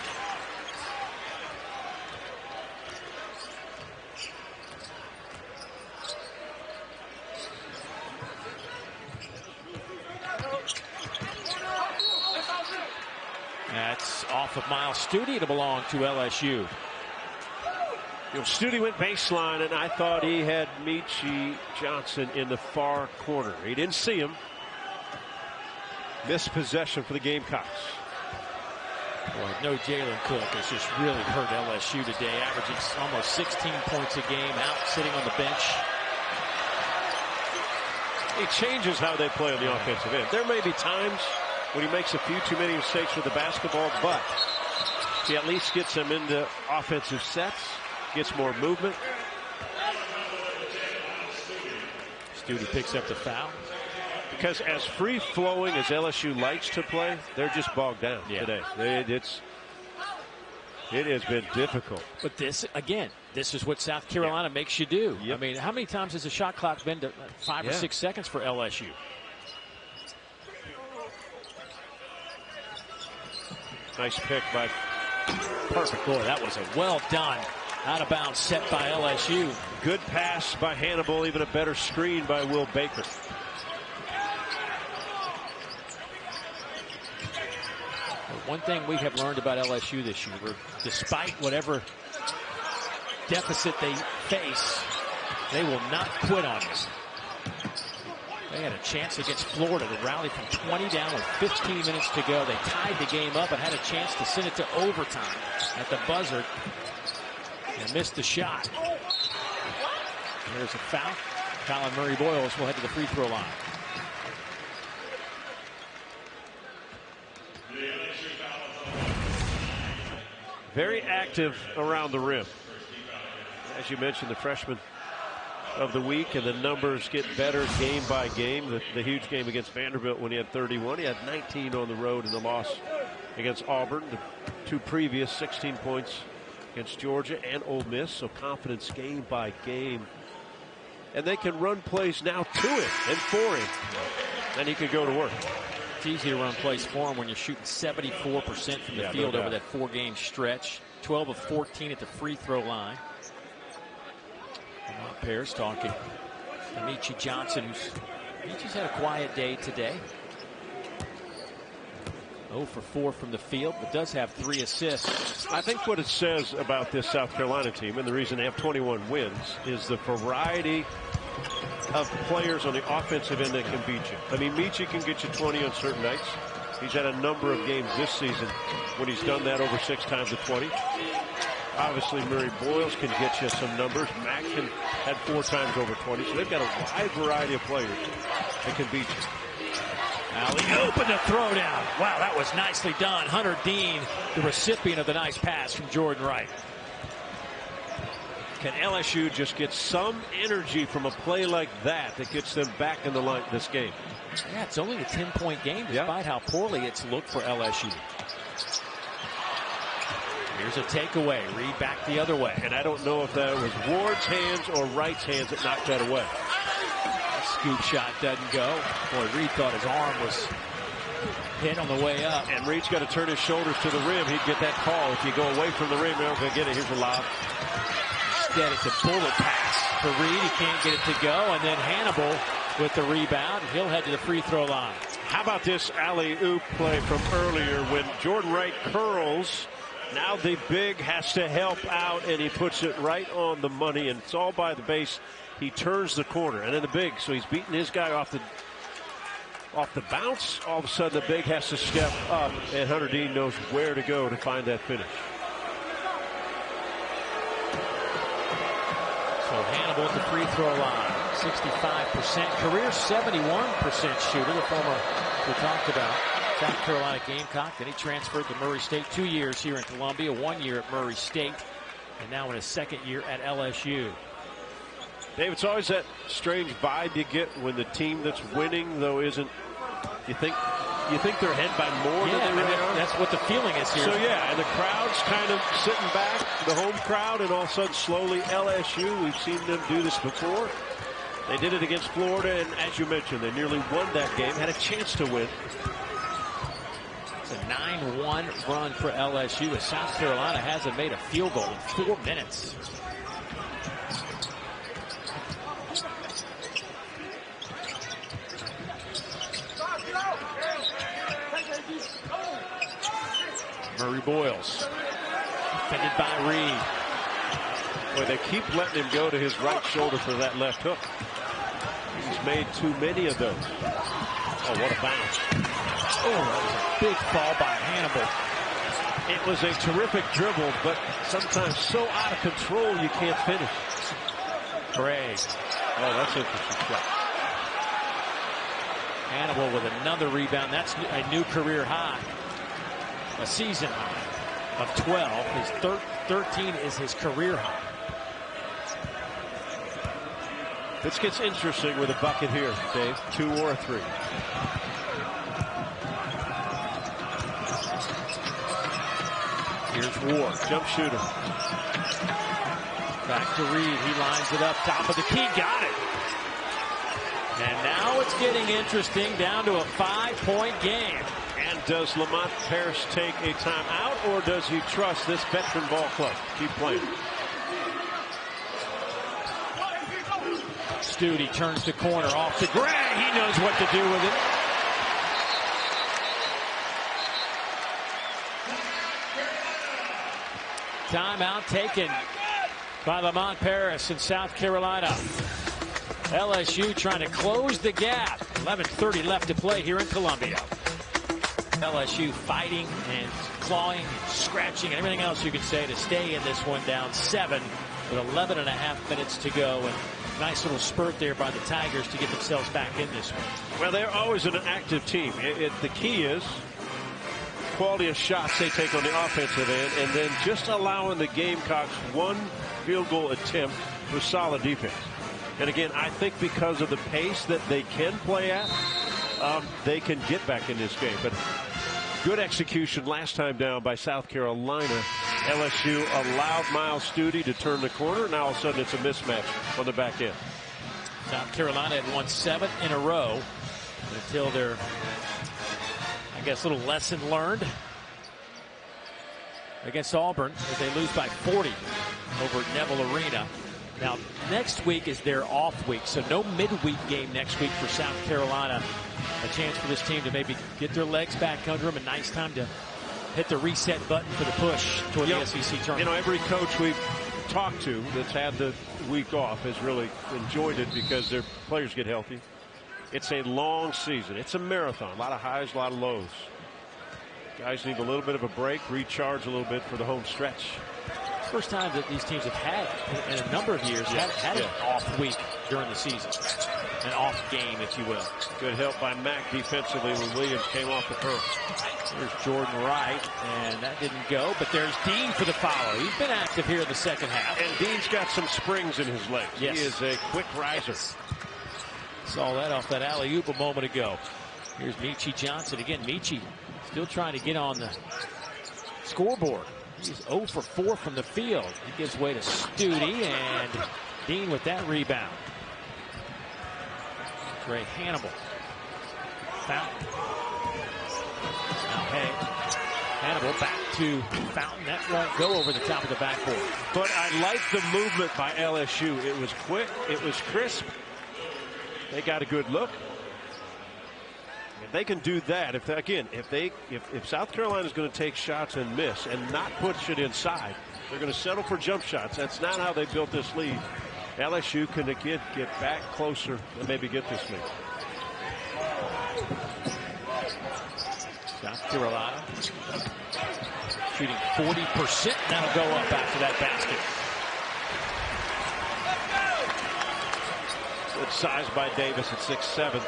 That's off of Miles Studi. It'll belong to LSU. You know, Studi went baseline, and I thought he had Michi Johnson in the far corner. He didn't see him. Missed possession for the Gamecocks. Boy, no Jalen Cook has just really hurt LSU today, averaging almost 16 points a game, out sitting on the bench. He changes how they play on the offensive end. There may be times when he makes a few too many mistakes with the basketball, but he at least gets them into offensive sets. Gets more movement. Studi picks up the foul. Because as free-flowing as LSU likes to play, they're just bogged down today. It has been difficult. But this, again, this is what South Carolina makes you do. Yep. I mean, how many times has the shot clock been to 5 or 6 seconds for LSU? Nice pick by Perfect. Boy, that was a well done out of bounds set by LSU. Good pass by Hannibal, even a better screen by Will Baker. One thing we have learned about LSU this year, despite whatever deficit they face, they will not quit on us. They had a chance against Florida to rally from 20 down with 15 minutes to go. They tied the game up and had a chance to send it to overtime at the buzzer and missed the shot. There's a foul. Colin Murray-Boyles will head to the free throw line. Very active around the rim. As you mentioned, the freshman of the week, and the numbers get better game by game. The huge game against Vanderbilt when he had 31. He had 19 on the road in the loss against Auburn. The 2 previous 16 points against Georgia and Ole Miss. So confidence game by game. And they can run plays now to him and for him. And he could go to work. It's easy to run plays for him when you're shooting 74% from the field over that 4-game stretch. 12 of 14 at the free throw line. Pairs talking to Michi Johnson, Michi's had a quiet day today. 0 for 4 from the field, but does have 3 assists. I think what it says about this South Carolina team, and the reason they have 21 wins, is the variety of players on the offensive end that can beat you. I mean, Michi can get you 20 on certain nights. He's had a number of games this season when he's done that over 6 times to 20. Obviously, Murray-Boyles can get you some numbers. Mack had 4 times over 20. So they've got a wide variety of players that can beat you. Alley-oop and the throwdown. Wow, that was nicely done. Hunter Dean, the recipient of the nice pass from Jordan Wright. Can LSU just get some energy from a play like that gets them back in the line this game? Yeah, it's only a 10-point game despite how poorly it's looked for LSU. Here's a takeaway. Reed back the other way. And I don't know if that was Ward's hands or Wright's hands that knocked that away. That scoop shot doesn't go. Boy, Reed thought his arm was hit on the way up. And Reed's got to turn his shoulders to the rim. He'd get that call. If you go away from the rim, you're not going to get it. Here's a lob. Instead, it's a bullet pass for Reed. He can't get it to go. And then Hannibal with the rebound. He'll head to the free throw line. How about this alley-oop play from earlier when Jordan Wright curls? Now the big has to help out, and he puts it right on the money, and it's all by the base. He turns the corner, and then the big, so he's beating his guy off the bounce. All of a sudden, the big has to step up, and Hunter Dean knows where to go to find that finish. So Hannibal at the free throw line, 65%, career 71% shooter, the former we talked about, South Carolina Gamecock. Then he transferred to Murray State, 2 years here in Columbia, 1 year at Murray State, and now in his second year at LSU. Dave, it's always that strange vibe you get when the team that's winning, though, isn't. You think they're ahead by more than they really are? That's what the feeling is here. So, yeah, and the crowd's kind of sitting back, the home crowd, and all of a sudden, slowly, LSU, we've seen them do this before. They did it against Florida, and as you mentioned, they nearly won that game, had a chance to win. It's a 9-1 run for LSU, as South Carolina hasn't made a field goal in 4 minutes. Murray Boyles, defended by Reed. Boy, they keep letting him go to his right shoulder for that left hook. He's made too many of those. Oh, what a bounce. Oh, that was a big fall by Hannibal. It was a terrific dribble, but sometimes so out of control you can't finish. Gray. Oh, that's interesting shot. Hannibal with another rebound. That's a new career high. A season high of 12. His 13 is his career high. This gets interesting with a bucket here, Dave. 2 or 3. Here's Ward, jump shooter. Back to Reed. He lines it up, top of the key, got it. And now it's getting interesting, down to a 5-point game. And does Lamont Paris take a timeout, or does he trust this veteran ball club? Keep playing. Studi turns the corner off to Gray. He knows what to do with it. Timeout taken by Lamont Paris in South Carolina. LSU trying to close the gap. 11:30 left to play here in Columbia. LSU fighting and clawing and scratching and everything else you can say to stay in this one, down 7 with 11.5 minutes to go. And nice little spurt there by the Tigers to get themselves back in this one. Well, they're always an active team. The key is quality of shots they take on the offensive end, and then just allowing the Gamecocks one field goal attempt with solid defense. And again, I think because of the pace that they can play at, they can get back in this game. But good execution last time down by South Carolina. LSU allowed Miles Studi to turn the corner. Now all of a sudden it's a mismatch on the back end. South Carolina had won 7 in a row until their, I guess, little lesson learned against Auburn as they lose by 40 over at Neville Arena. Now next week is their off week, so no midweek game next week for South Carolina. A chance for this team to maybe get their legs back under them. A nice time to hit the reset button for the push toward the SEC tournament. You know, every coach we've talked to that's had the week off has really enjoyed it because their players get healthy. It's a long season. It's a marathon. A lot of highs, a lot of lows. Guys need a little bit of a break, recharge a little bit for the home stretch. First time that these teams have had in a number of years had an off week during the season. An off game, if you will. Good help by Mack defensively when Williams came off the curl. There's Jordan Wright, and that didn't go, but there's Dean for the follow. He's been active here in the second half. And Dean's got some springs in his legs. Yes. He is a quick riser. Yes. Saw that off that alley-oop a moment ago. Here's Meechie Johnson. Again, Meechie still trying to get on the scoreboard. He's 0 for 4 from the field. He gives way to Studi, and Dean with that rebound. Trey Hannibal. Fountain. Hannibal back to Fountain. That won't go over the top of the backboard. But I like the movement by LSU. It was quick. It was crisp. They got a good look. If they can do that, if South Carolina is going to take shots and miss and not push it inside, they're going to settle for jump shots. That's not how they built this lead. LSU can again get back closer and maybe get this lead. South Carolina shooting 40%. That'll go up after that basket. Good size by Davis at 6'7".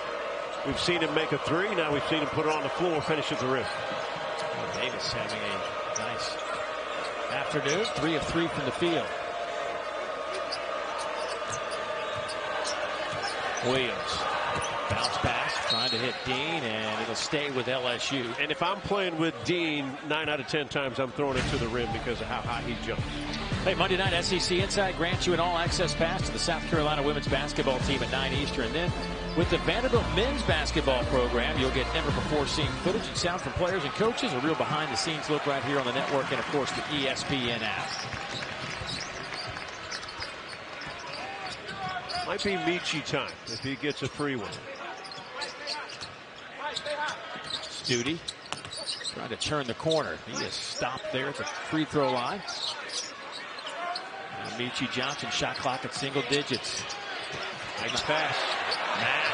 We've seen him make a three. Now we've seen him put it on the floor, finish at the rim. Davis having a nice afternoon. 3 of 3 from the field. Williams. Bounce pass, trying to hit Dean, and it'll stay with LSU. And if I'm playing with Dean, 9 out of 10 times I'm throwing it to the rim because of how high he jumps. Hey, Monday night SEC Inside grants you an all-access pass to the South Carolina women's basketball team at 9 Eastern. And then with the Vanderbilt men's basketball program, you'll get never-before-seen footage and sound from players and coaches, a real behind-the-scenes look right here on the network, and, of course, the ESPN app. Might be Michi time if he gets a free one. Studi trying to turn the corner. He is stopped there at the free throw line. Michi Johnson shot clock at single digits. Nice pass. Mack.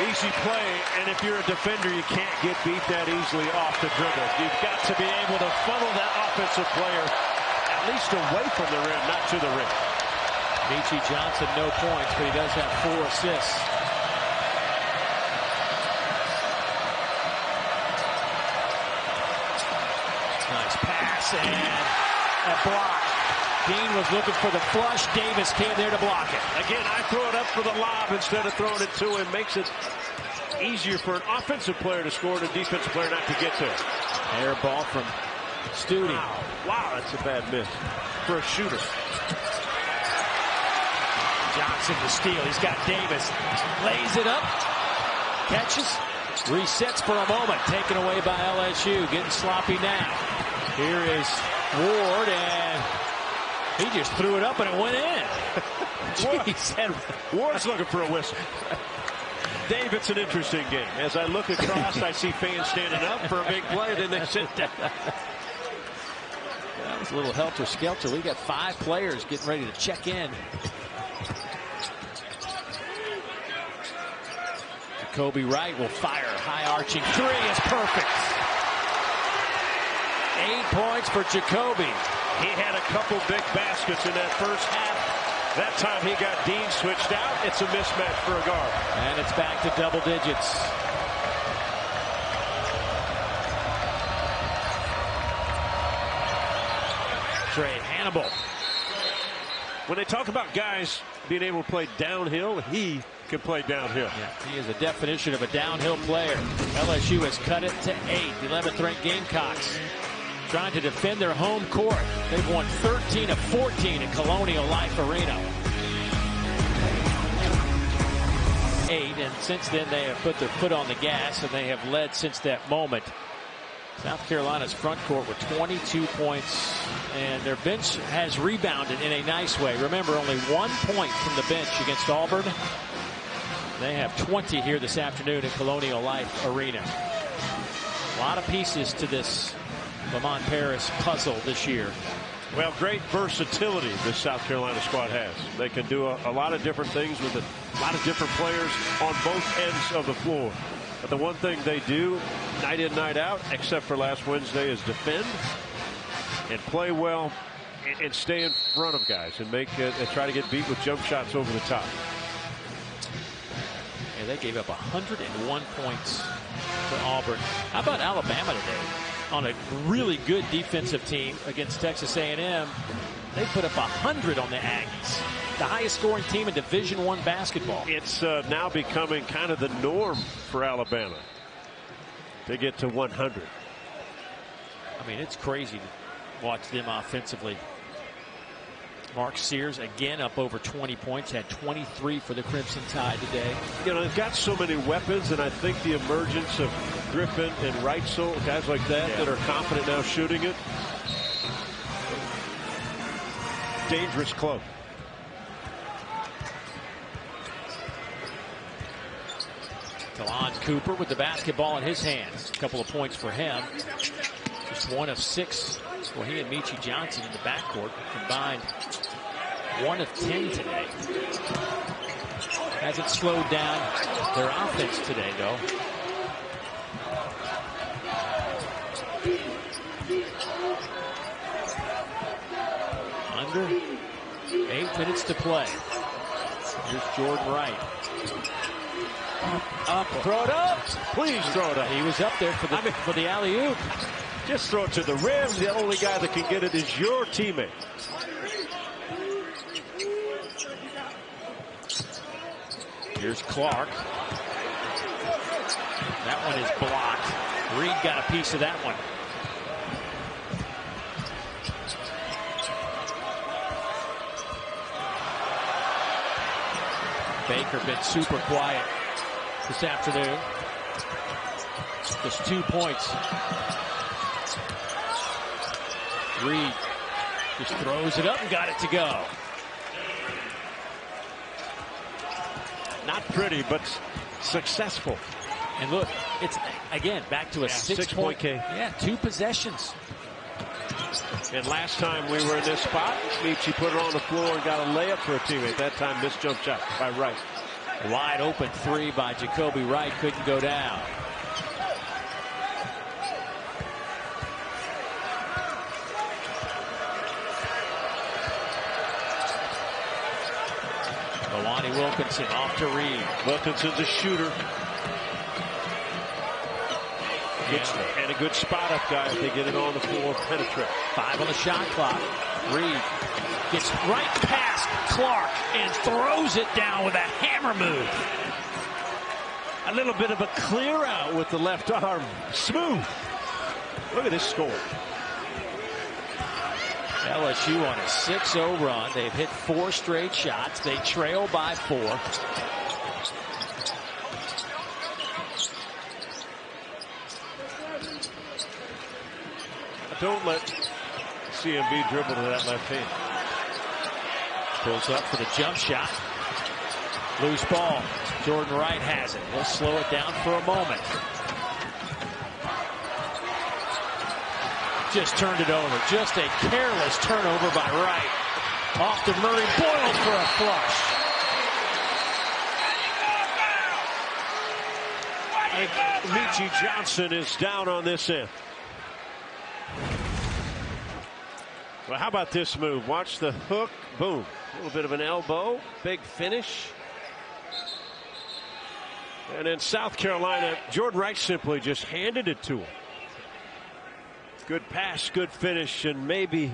Easy play, and if you're a defender, you can't get beat that easily off the dribble. You've got to be able to funnel that offensive player at least away from the rim, not to the rim. Michi Johnson, no points, but he does have 4 assists. Nice pass and a block. Dean was looking for the flush. Davis came there to block it. Again, I throw it up for the lob instead of throwing it to him. Makes it easier for an offensive player to score and a defensive player not to get to it. Air ball from Studi. Wow, that's a bad miss for a shooter. Johnson to steal. He's got Davis. Lays it up. Catches. Resets for a moment. Taken away by LSU. Getting sloppy now. Here is Ward, and he just threw it up and it went in. Jeez. Ward's looking for a whistle. Dave, it's an interesting game. As I look across, I see fans standing up for a big play, then they sit down. That was a little helter-skelter. We got 5 players getting ready to check in. Jacoby Wright will fire. High-arching three is perfect. 8 points for Jacoby. He had a couple big baskets in that first half. That time he got Dean switched out. It's a mismatch for a guard. And it's back to double digits. Trey Hannibal. When they talk about guys being able to play downhill, he can play downhill. Yeah, he is a definition of a downhill player. LSU has cut it to 8. 11th ranked Gamecocks trying to defend their home court. They've won 13 of 14 at Colonial Life Arena. 8, and since then they have put their foot on the gas, and they have led since that moment. South Carolina's front court with 22 points, and their bench has rebounded in a nice way. Remember, only 1 point from the bench against Auburn. They have 20 here this afternoon at Colonial Life Arena. A lot of pieces to this Lamont Paris puzzle this year. Well, great versatility this South Carolina squad has. They can do a lot of different things with a lot of different players on both ends of the floor. But the one thing they do night in, night out, except for last Wednesday, is defend and play well and stay in front of guys and try to get beat with jump shots over the top. Yeah, they gave up 101 points to Auburn. How about Alabama today? On a really good defensive team against Texas A&M, they put up 100 on the Aggies. The highest scoring team in Division I basketball. It's now becoming kind of the norm for Alabama to get to 100. I mean, it's crazy to watch them offensively. Mark Sears again up over 20 points, had 23 for the Crimson Tide today. You know, they've got so many weapons, and I think the emergence of Griffin and Reitzel, guys like that, that are confident now shooting it. Dangerous club. Delon Cooper with the basketball in his hands. A couple of points for him. Just 1 of 6 for he and Meechie Johnson in the backcourt. Combined 1 of 10 today. Hasn't slowed down their offense today, though. Under 8 minutes to play. Here's Jordan Wright. Up, throw it up. Please throw it up. He was up there for the alley-oop. Just throw it to the rim. The only guy that can get it is your teammate. Here's Clark. That one is blocked. Reed got a piece of that one. Baker been super quiet this afternoon. Just 2 points. Reed just throws it up and got it to go. Not pretty, but successful. And look, it's again back to a 6-point game. Yeah, 2 possessions. And last time we were in this spot, Meechie put it on the floor and got a layup for a teammate. That time, missed jump shot by Wright. A wide open 3 by Jacoby Wright couldn't go down. Lonnie Wilkinson off to Reed. Wilkinson's a shooter. And a good spot up guy if they get it on the floor, penetrate. 5 on the shot clock. Reed gets right past Clark and throws it down with a hammer move. A little bit of a clear out with the left arm. Smooth. Look at this score. LSU on a 6-0 run. They've hit 4 straight shots. They trail by 4. Don't let CMB dribble to that left hand. Pulls up for the jump shot. Loose ball. Jordan Wright has it. He'll slow it down for a moment. Just turned it over. Just a careless turnover by Wright. Off to Murray. Boyle for a flush. Meechie Johnson is down on this end. Well, how about this move? Watch the hook. Boom. A little bit of an elbow. Big finish. And in South Carolina, Jordan Wright simply just handed it to him. Good pass, good finish, and maybe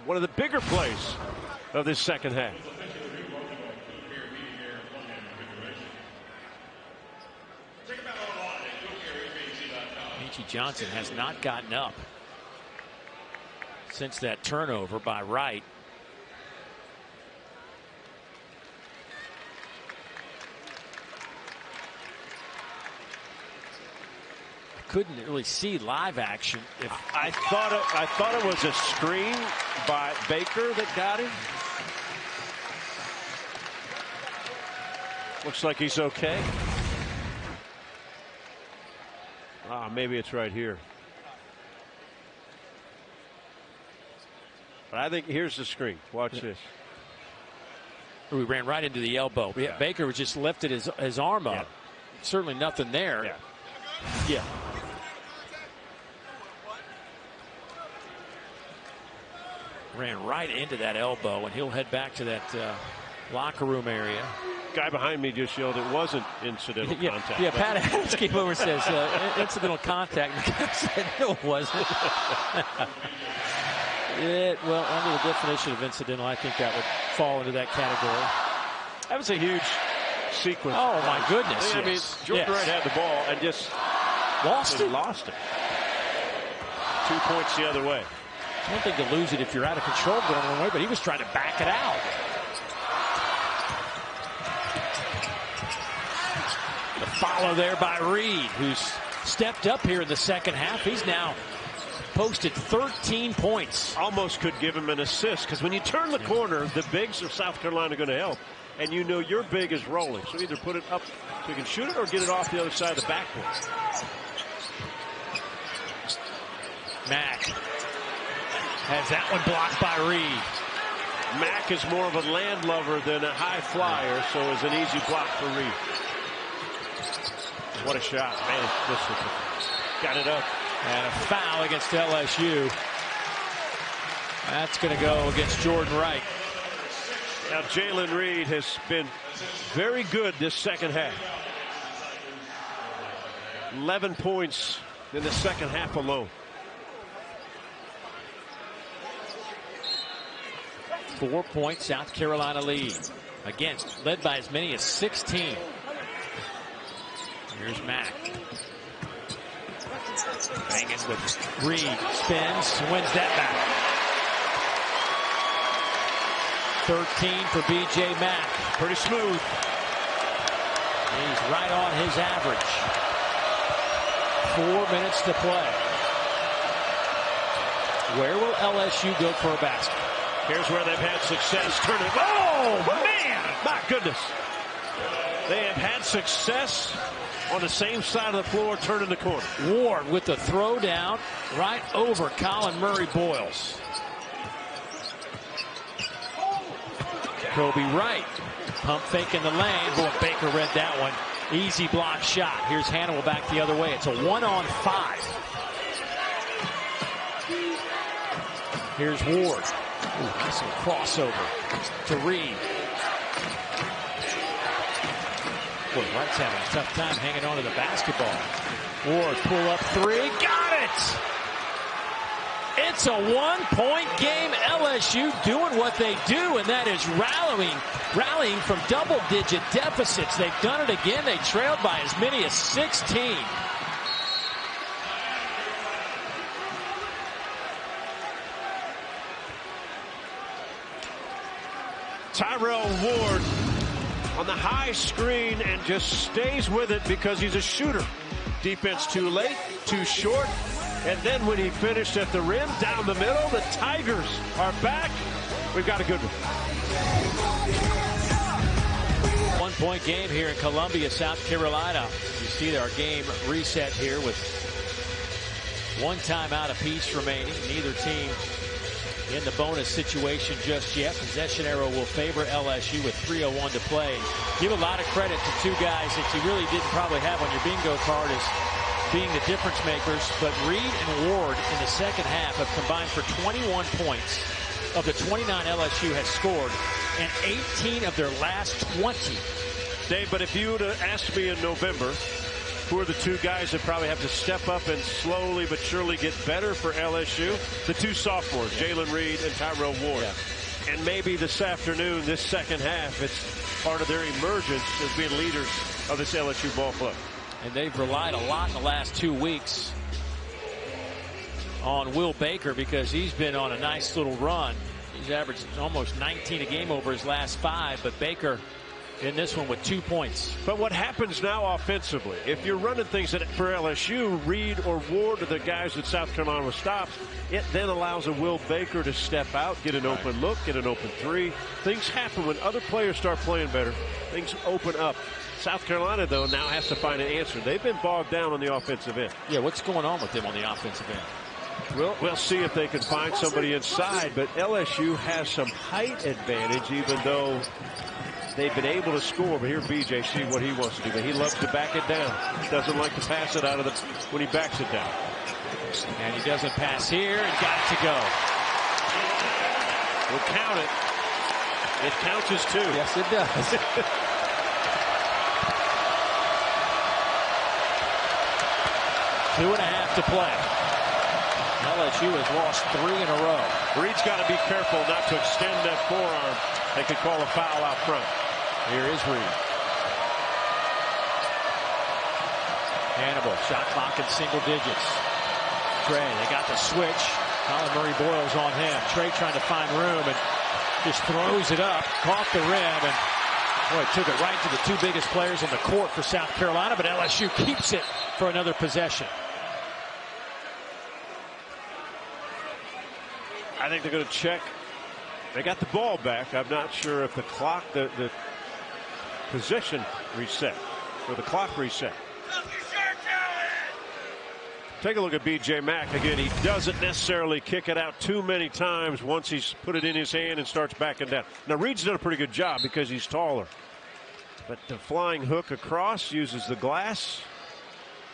one of the bigger plays of this second half. Meechie Johnson has not gotten up since that turnover by Wright. Couldn't really see live action. If I thought it was a screen by Baker that got him. Looks like he's okay. Maybe it's right here. But I think here's the screen. Watch this. We ran right into the elbow. Yeah. Baker just lifted his arm up. Yeah. Certainly nothing there. Yeah. Ran right into that elbow, and he'll head back to that locker room area. Guy behind me just yelled it wasn't incidental contact. Yeah, Pat Adams came over and says incidental contact. And the guy said no, it wasn't. Well, under the definition of incidental, I think that would fall into that category. That was a huge sequence. Oh, my goodness. I mean, Jordan Wright had the ball and just lost it. 2 points the other way. It's one thing to lose it if you're out of control going one way, but he was trying to back it out. The follow there by Reed, who's stepped up here in the second half. He's now posted 13 points. Almost could give him an assist, because when you turn the corner, the bigs of South Carolina are going to help. And you know your big is rolling. So either put it up so you can shoot it or get it off the other side of the backboard. Mack has that one blocked by Reed. Mack is more of a landlubber than a high flyer, so it's an easy block for Reed. What a shot. Man, got it up. And a foul against LSU. That's going to go against Jordan Wright. Now Jalen Reed has been very good this second half. 11 points in the second half alone. 4-point South Carolina lead. Again, led by as many as 16. Here's Mack. Banging with Reed. Spins. Wins that back. 13 for B.J. Mack. Pretty smooth. He's right on his average. 4 minutes to play. Where will LSU go for a basket? Here's where they've had success. Turn it. Oh, man! My goodness. They have had success on the same side of the floor, turning the corner. Ward with the throw down right over Colin Murray-Boyles. Kobe Wright. Pump fake in the lane. Boy, Baker read that one. Easy block shot. Here's Hannibal back the other way. It's a 1-on-5. Here's Ward. Ooh, nice little crossover to Reed. Boy, Wright's having a tough time hanging on to the basketball. Ward pull up three. Got it! It's a 1-point game. LSU doing what they do, and that is rallying from double-digit deficits. They've done it again. They trailed by as many as 16. Tyrell Ward on the high screen and just stays with it because he's a shooter. Defense too late, too short. And then when he finished at the rim, down the middle, the Tigers are back. We've got a good one. 1-point game here in Columbia, South Carolina. You see our game reset here with one timeout apiece remaining. Neither team in the bonus situation just yet. Possession arrow will favor LSU with 3:01 to play. Give a lot of credit to two guys that you really didn't probably have on your bingo card as being the difference makers, but Reed and Ward in the second half have combined for 21 points of the 29 LSU has scored, and 18 of their last 20. Dave, but if you would have asked me in November, who are the two guys that probably have to step up and slowly but surely get better for LSU? The two sophomores, Jalen Reed and Tyrell Ward. Yeah. And maybe this afternoon, this second half, it's part of their emergence as being leaders of this LSU ball club. And they've relied a lot in the last 2 weeks on Will Baker because he's been on a nice little run. He's averaged almost 19 a game over his last 5, but Baker in this one with 2 points. But what happens now offensively, if you're running things for LSU, Reed or Ward are the guys that South Carolina stops, it then allows a Will Baker to step out, get an open look, get an open three. Things happen when other players start playing better. Things open up. South Carolina, though, now has to find an answer. They've been bogged down on the offensive end. Yeah, what's going on with them on the offensive end? Well, we'll see if they can find somebody inside, but LSU has some height advantage, even though they've been able to score. But here BJ, see what he wants to do. But he loves to back it down. Doesn't like to pass it out of the when he backs it down. And he doesn't pass here and got it to go. We'll count it. It counts as 2. Yes, it does. 2.5 to play. LSU has lost 3 in a row. Reed's got to be careful not to extend that forearm. They could call a foul out front. Here is Reed. Hannibal, shot clock in single digits. Trey, they got the switch. Colin Murray-Boyle's on him. Trey trying to find room and just throws it up off the rim, and boy, took it right to the two biggest players on the court for South Carolina, but LSU keeps it for another possession. I think they're going to check. They got the ball back. I'm not sure if the clock, the possession reset, or the clock reset. Take a look at B.J. Mack. Again, he doesn't necessarily kick it out too many times once he's put it in his hand and starts backing down. Now, Reed's done a pretty good job because he's taller. But the flying hook across uses the glass.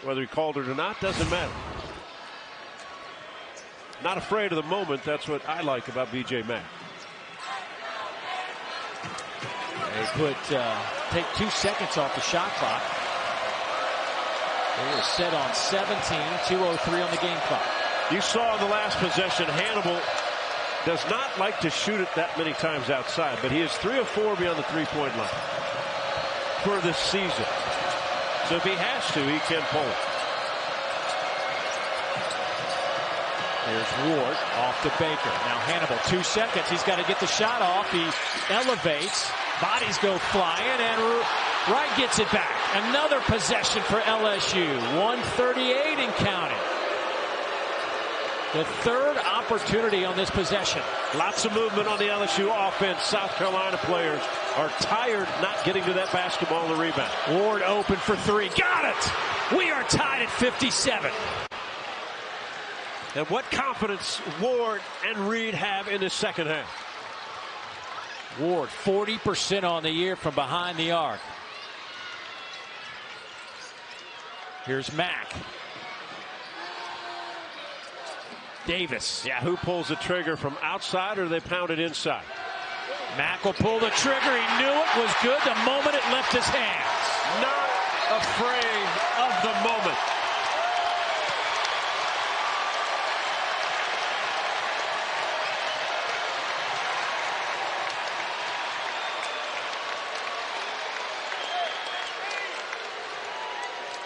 Whether he called it or not doesn't matter. Not afraid of the moment. That's what I like about B.J. Mack. They take 2 seconds off the shot clock. They were set on 17, 2:03 on the game clock. You saw in the last possession, Hannibal does not like to shoot it that many times outside, but he is 3 of 4 beyond the three-point line for this season. So if he has to, he can pull it. Here's Ward off to Baker. Now Hannibal, 2 seconds. He's got to get the shot off. He elevates. Bodies go flying, and Wright gets it back. Another possession for LSU. 138 and counting. The third opportunity on this possession. Lots of movement on the LSU offense. South Carolina players are tired not getting to that basketball and the rebound. Ward open for 3. Got it! We are tied at 57. And what confidence Ward and Reed have in the second half. Ward 40% on the year from behind the arc. Here's Mack. Davis. Yeah, who pulls the trigger from outside, or they pound it inside? Mack will pull the trigger. He knew it was good the moment it left his hands. Not afraid of the moment.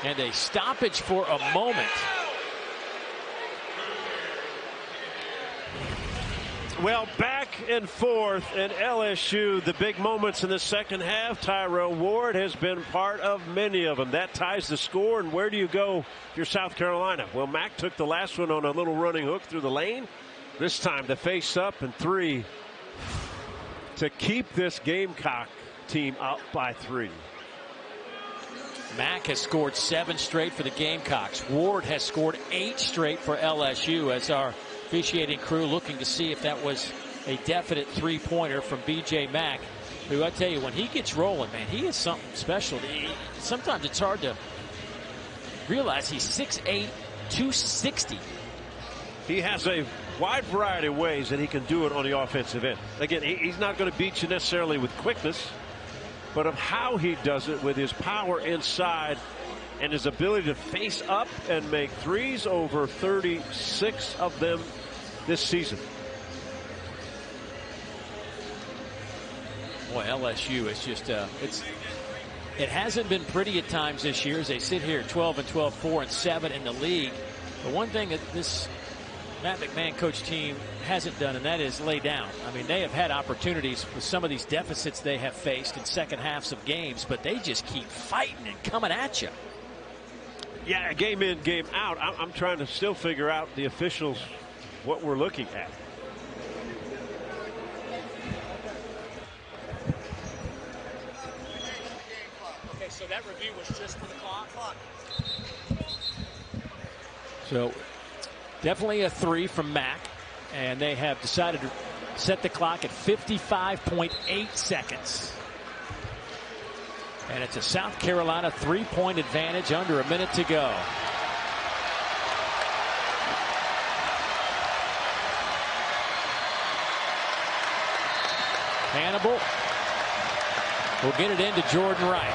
And a stoppage for a moment. Well, back and forth, and LSU, the big moments in the second half. Tyrell Ward has been part of many of them. That ties the score, and where do you go if you're South Carolina? Well, Mack took the last one on a little running hook through the lane. This time the face up and 3 to keep this Gamecock team up by 3. Mack has scored 7 straight for the Gamecocks. Ward has scored 8 straight for LSU, as our officiating crew looking to see if that was a definite three-pointer from B.J. Mack, who, I tell you, when he gets rolling, man, he is something special. Sometimes it's hard to realize he's 6'8", 260. He has a wide variety of ways that he can do it on the offensive end. Again, he's not going to beat you necessarily with quickness, but of how he does it with his power inside and his ability to face up and make threes, over 36 of them this season. Boy, LSU is just it hasn't been pretty at times this year as they sit here 12-12, 4-7 in the league. The one thing that this Matt McMahon coach team hasn't done, and that is lay down. I mean, they have had opportunities with some of these deficits they have faced in second halves of games, but they just keep fighting and coming at you. Yeah, game in, game out. I'm trying to still figure out the officials, what we're looking at. Okay, so that review was just for the clock. So definitely a 3 from Mack, and they have decided to set the clock at 55.8 seconds. And it's a South Carolina 3-point advantage, under a minute to go. Hannibal will get it into Jordan Wright.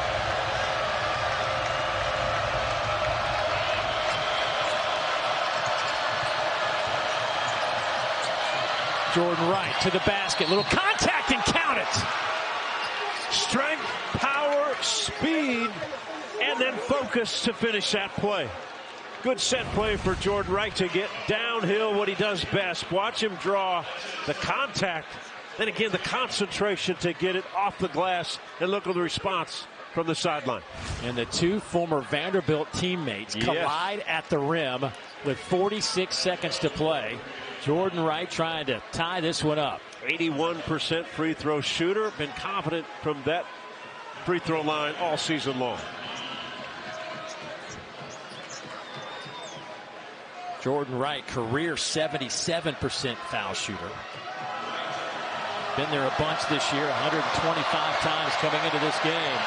Jordan Wright to the basket. Little contact and count it. Strength, power, speed, and then focus to finish that play. Good set play for Jordan Wright to get downhill, what he does best. Watch him draw the contact. Then again, the concentration to get it off the glass, and look at the response from the sideline. And the two former Vanderbilt teammates collide at the rim with 46 seconds to play. Jordan Wright trying to tie this one up. 81% free throw shooter. Been confident from that free throw line all season long. Jordan Wright, career 77% foul shooter. Been there a bunch this year, 125 times coming into this game.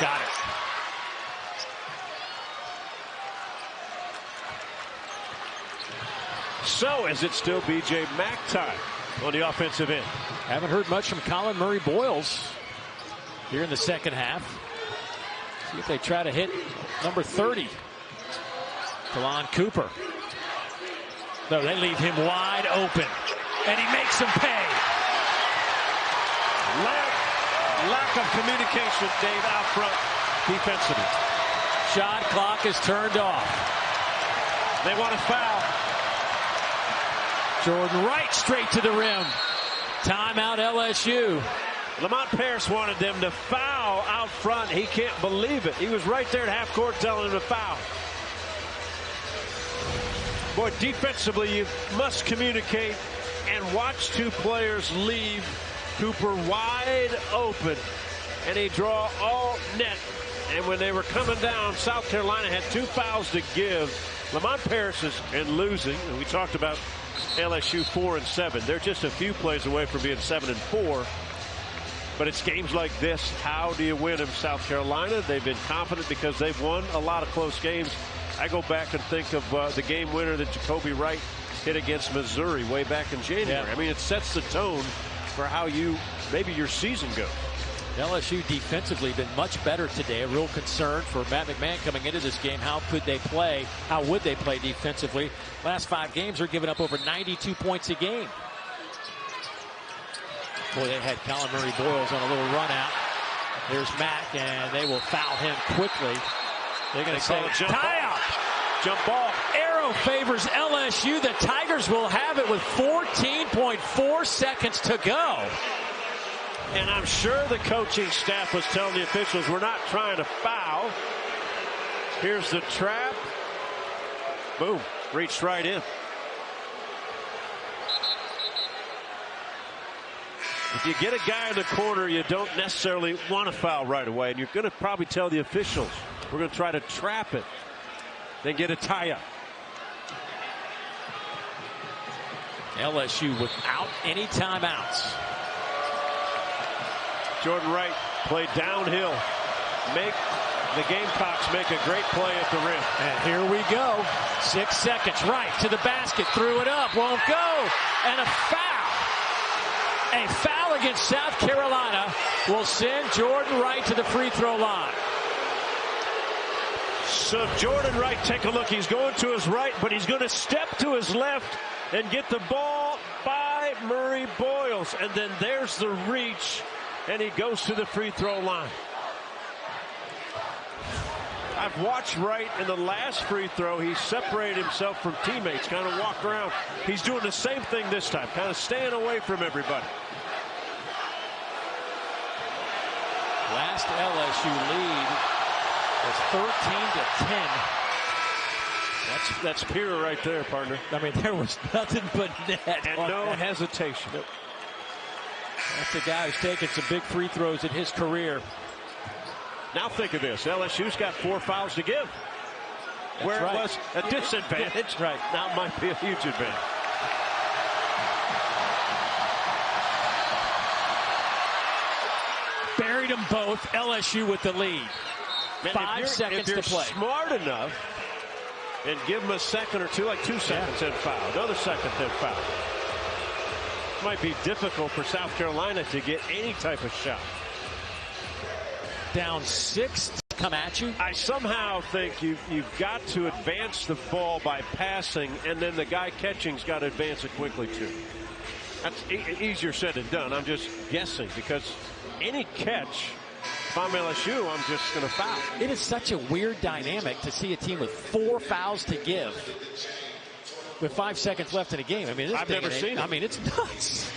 Got it. So is it still B.J. Mack time on the offensive end? Haven't heard much from Colin Murray-Boyles here in the second half. See if they try to hit number 30. Delon Cooper. No, they leave him wide open. And he makes them pay. Lack of communication, Dave, out front defensively. Shot clock is turned off. They want a foul. Jordan Wright straight to the rim. Timeout LSU. Lamont Paris wanted them to foul out front. He can't believe it. He was right there at half court telling him to foul. Boy, defensively, you must communicate and watch two players leave. Cooper wide open, and he draw all net. And when they were coming down, South Carolina had 2 fouls to give. Lamont Paris is in losing, and we talked about LSU 4-7. They're just a few plays away from being 7-4. But it's games like this. How do you win in South Carolina? They've been confident because they've won a lot of close games. I go back and think of the game winner that Jacoby Wright hit against Missouri way back in January. Yeah. I mean, it sets the tone for how maybe your season goes. LSU defensively been much better today. A real concern for Matt McMahon coming into this game. How could they play? How would they play defensively? Last 5 games are giving up over 92 points a game. Boy, they had Colin Murray-Boyles on a little run out. There's Mack, and they will foul him quickly. They're going to say tie out. Jump ball. Arrow favors LSU. The Tigers will have it with 14.4 seconds to go. And I'm sure the coaching staff was telling the officials, we're not trying to foul. Here's the trap. Boom. Reached right in. If you get a guy in the corner, you don't necessarily want to foul right away. And you're going to probably tell the officials, we're going to try to trap it. Then get a tie-up. LSU without any timeouts. Jordan Wright played downhill. The Gamecocks make a great play at the rim. And here we go. 6 seconds. Wright to the basket. Threw it up. Won't go. And a foul. A foul against South Carolina will send Jordan Wright to the free throw line. So Jordan Wright, take a look. He's going to his right, but he's going to step to his left and get the ball by Murray-Boyles. And then there's the reach, and he goes to the free throw line. I've watched Wright in the last free throw. He separated himself from teammates, kind of walked around. He's doing the same thing this time, kind of staying away from everybody. Last LSU lead was 13-10. That's pure right there, partner. I mean, there was nothing but net. And no hesitation. Nope. That's a guy who's taken some big free throws in his career. Now think of this. LSU's got 4 fouls to give. That's where right. It was a disadvantage. Right. Now it might be a huge advantage. Buried them both. LSU with the lead. Man, 5 seconds to play. If you're smart enough and give them a second or two, like 2 seconds, then foul. Another second, then foul. Might be difficult for South Carolina to get any type of shot. Down 6 to come at you. I somehow think you've got to advance the ball by passing, and then the guy catching's got to advance it quickly too. That's easier said than done. I'm just guessing because any catch If I'm LSU, I'm just going to foul. It is such a weird dynamic to see a team with 4 fouls to give with 5 seconds left in a game. I mean, I've never seen it. I mean, it's nuts.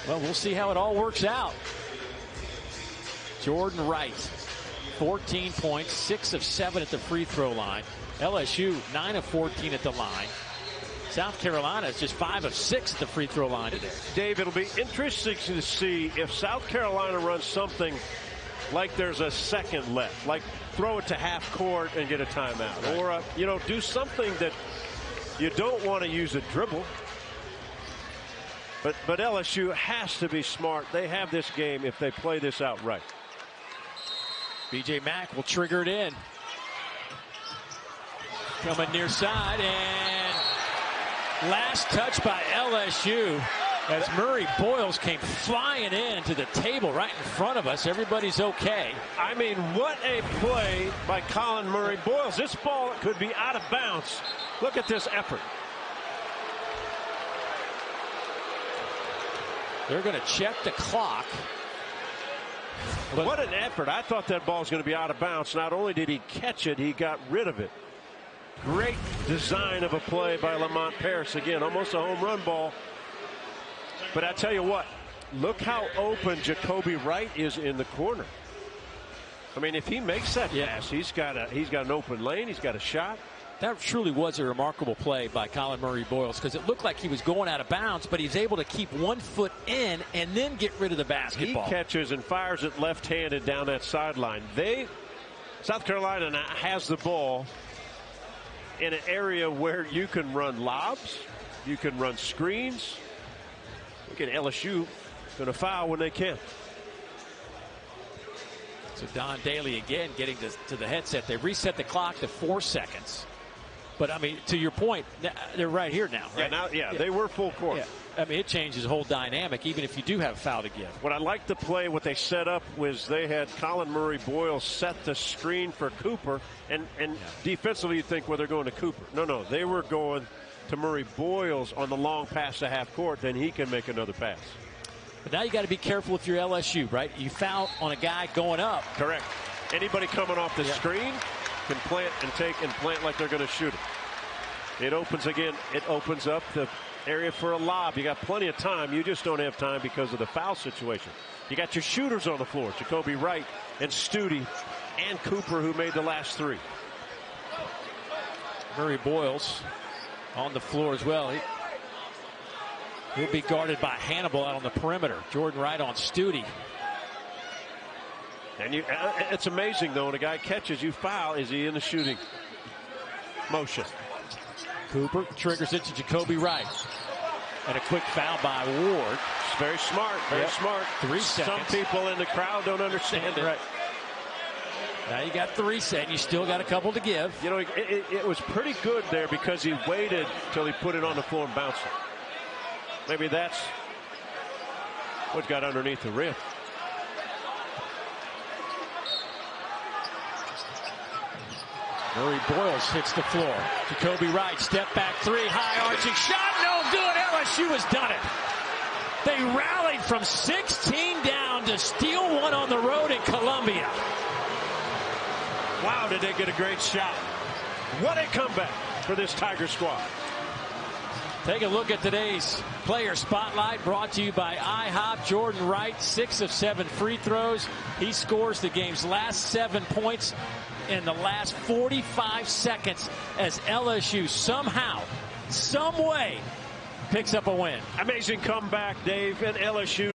Well, we'll see how it all works out. Jordan Wright, 14 points, 6 of 7 at the free throw line. LSU, 9 of 14 at the line. South Carolina is just 5 of 6 at the free throw line today. Dave, it'll be interesting to see if South Carolina runs something like there's a second left, like throw it to half court and get a timeout, right. Or do something that you don't want to use a dribble. But LSU has to be smart. They have this game if they play this out right. B.J. Mack will trigger it in. Coming near side, and last touch by LSU as Murray Boyles came flying in to the table right in front of us. Everybody's okay. I mean, what a play by Colin Murray Boyles. This ball could be out of bounds. Look at this effort. They're going to check the clock. But what an effort. I thought that ball was going to be out of bounds. Not only did he catch it, he got rid of it. Great design of a play by Lamont Paris. Again, almost a home run ball. But I tell you what, look how open Jacoby Wright is in the corner. I mean, if he makes that pass, he's got an open lane. He's got a shot. That truly was a remarkable play by Colin Murray Boyles, because it looked like he was going out of bounds, but he's able to keep 1 foot in and then get rid of the basketball. He catches and fires it left-handed down that sideline. South Carolina now has the ball in an area where you can run lobs, you can run screens. Look at LSU going to foul when they can. So Don Daly again getting to the headset. They reset the clock to 4 seconds. But, I mean, to your point, they're right here now, right? Yeah, they were full court. Yeah. I mean, it changes the whole dynamic, even if you do have a foul to give. What I liked the play, what they set up was they had Colin Murray Boyles set the screen for Cooper. And defensively, you think, well, they're going to Cooper. No, they were going to Murray Boyles on the long pass to half court. Then he can make another pass. But now you got to be careful if you're LSU, right? You foul on a guy going up. Correct. Anybody coming off the screen can plant and take and plant like they're going to shoot it. It opens again. It opens up the area for a lob. You got plenty of time. You just don't have time because of the foul situation. You got your shooters on the floor, Jacoby Wright and Studi and Cooper, who made the last 3. Murray Boyles on the floor as well. He'll be guarded by Hannibal out on the perimeter. Jordan Wright on Studi. And it's amazing, though, when a guy catches, you foul. Is he in the shooting motion? Cooper triggers it to Jacoby Wright. And a quick foul by Ward. It's very smart, very smart. 3 seconds. Some people in the crowd don't understand it. Right. Now you got 3 seconds. You still got a couple to give. You know, it was pretty good there because he waited till he put it on the floor and bounced it. Maybe that's what got underneath the rim. Murray Boyles hits the floor. Jacoby Wright, step back 3, high arching shot, no good. LSU has done it. They rallied from 16 down to steal one on the road in Columbia. Wow, did they get a great shot. What a comeback for this Tiger squad. Take a look at today's player spotlight, brought to you by IHOP. Jordan Wright, 6 of 7 free throws. He scores the game's last 7 points in the last 45 seconds as LSU somehow, some way, picks up a win. Amazing comeback, Dave, and LSU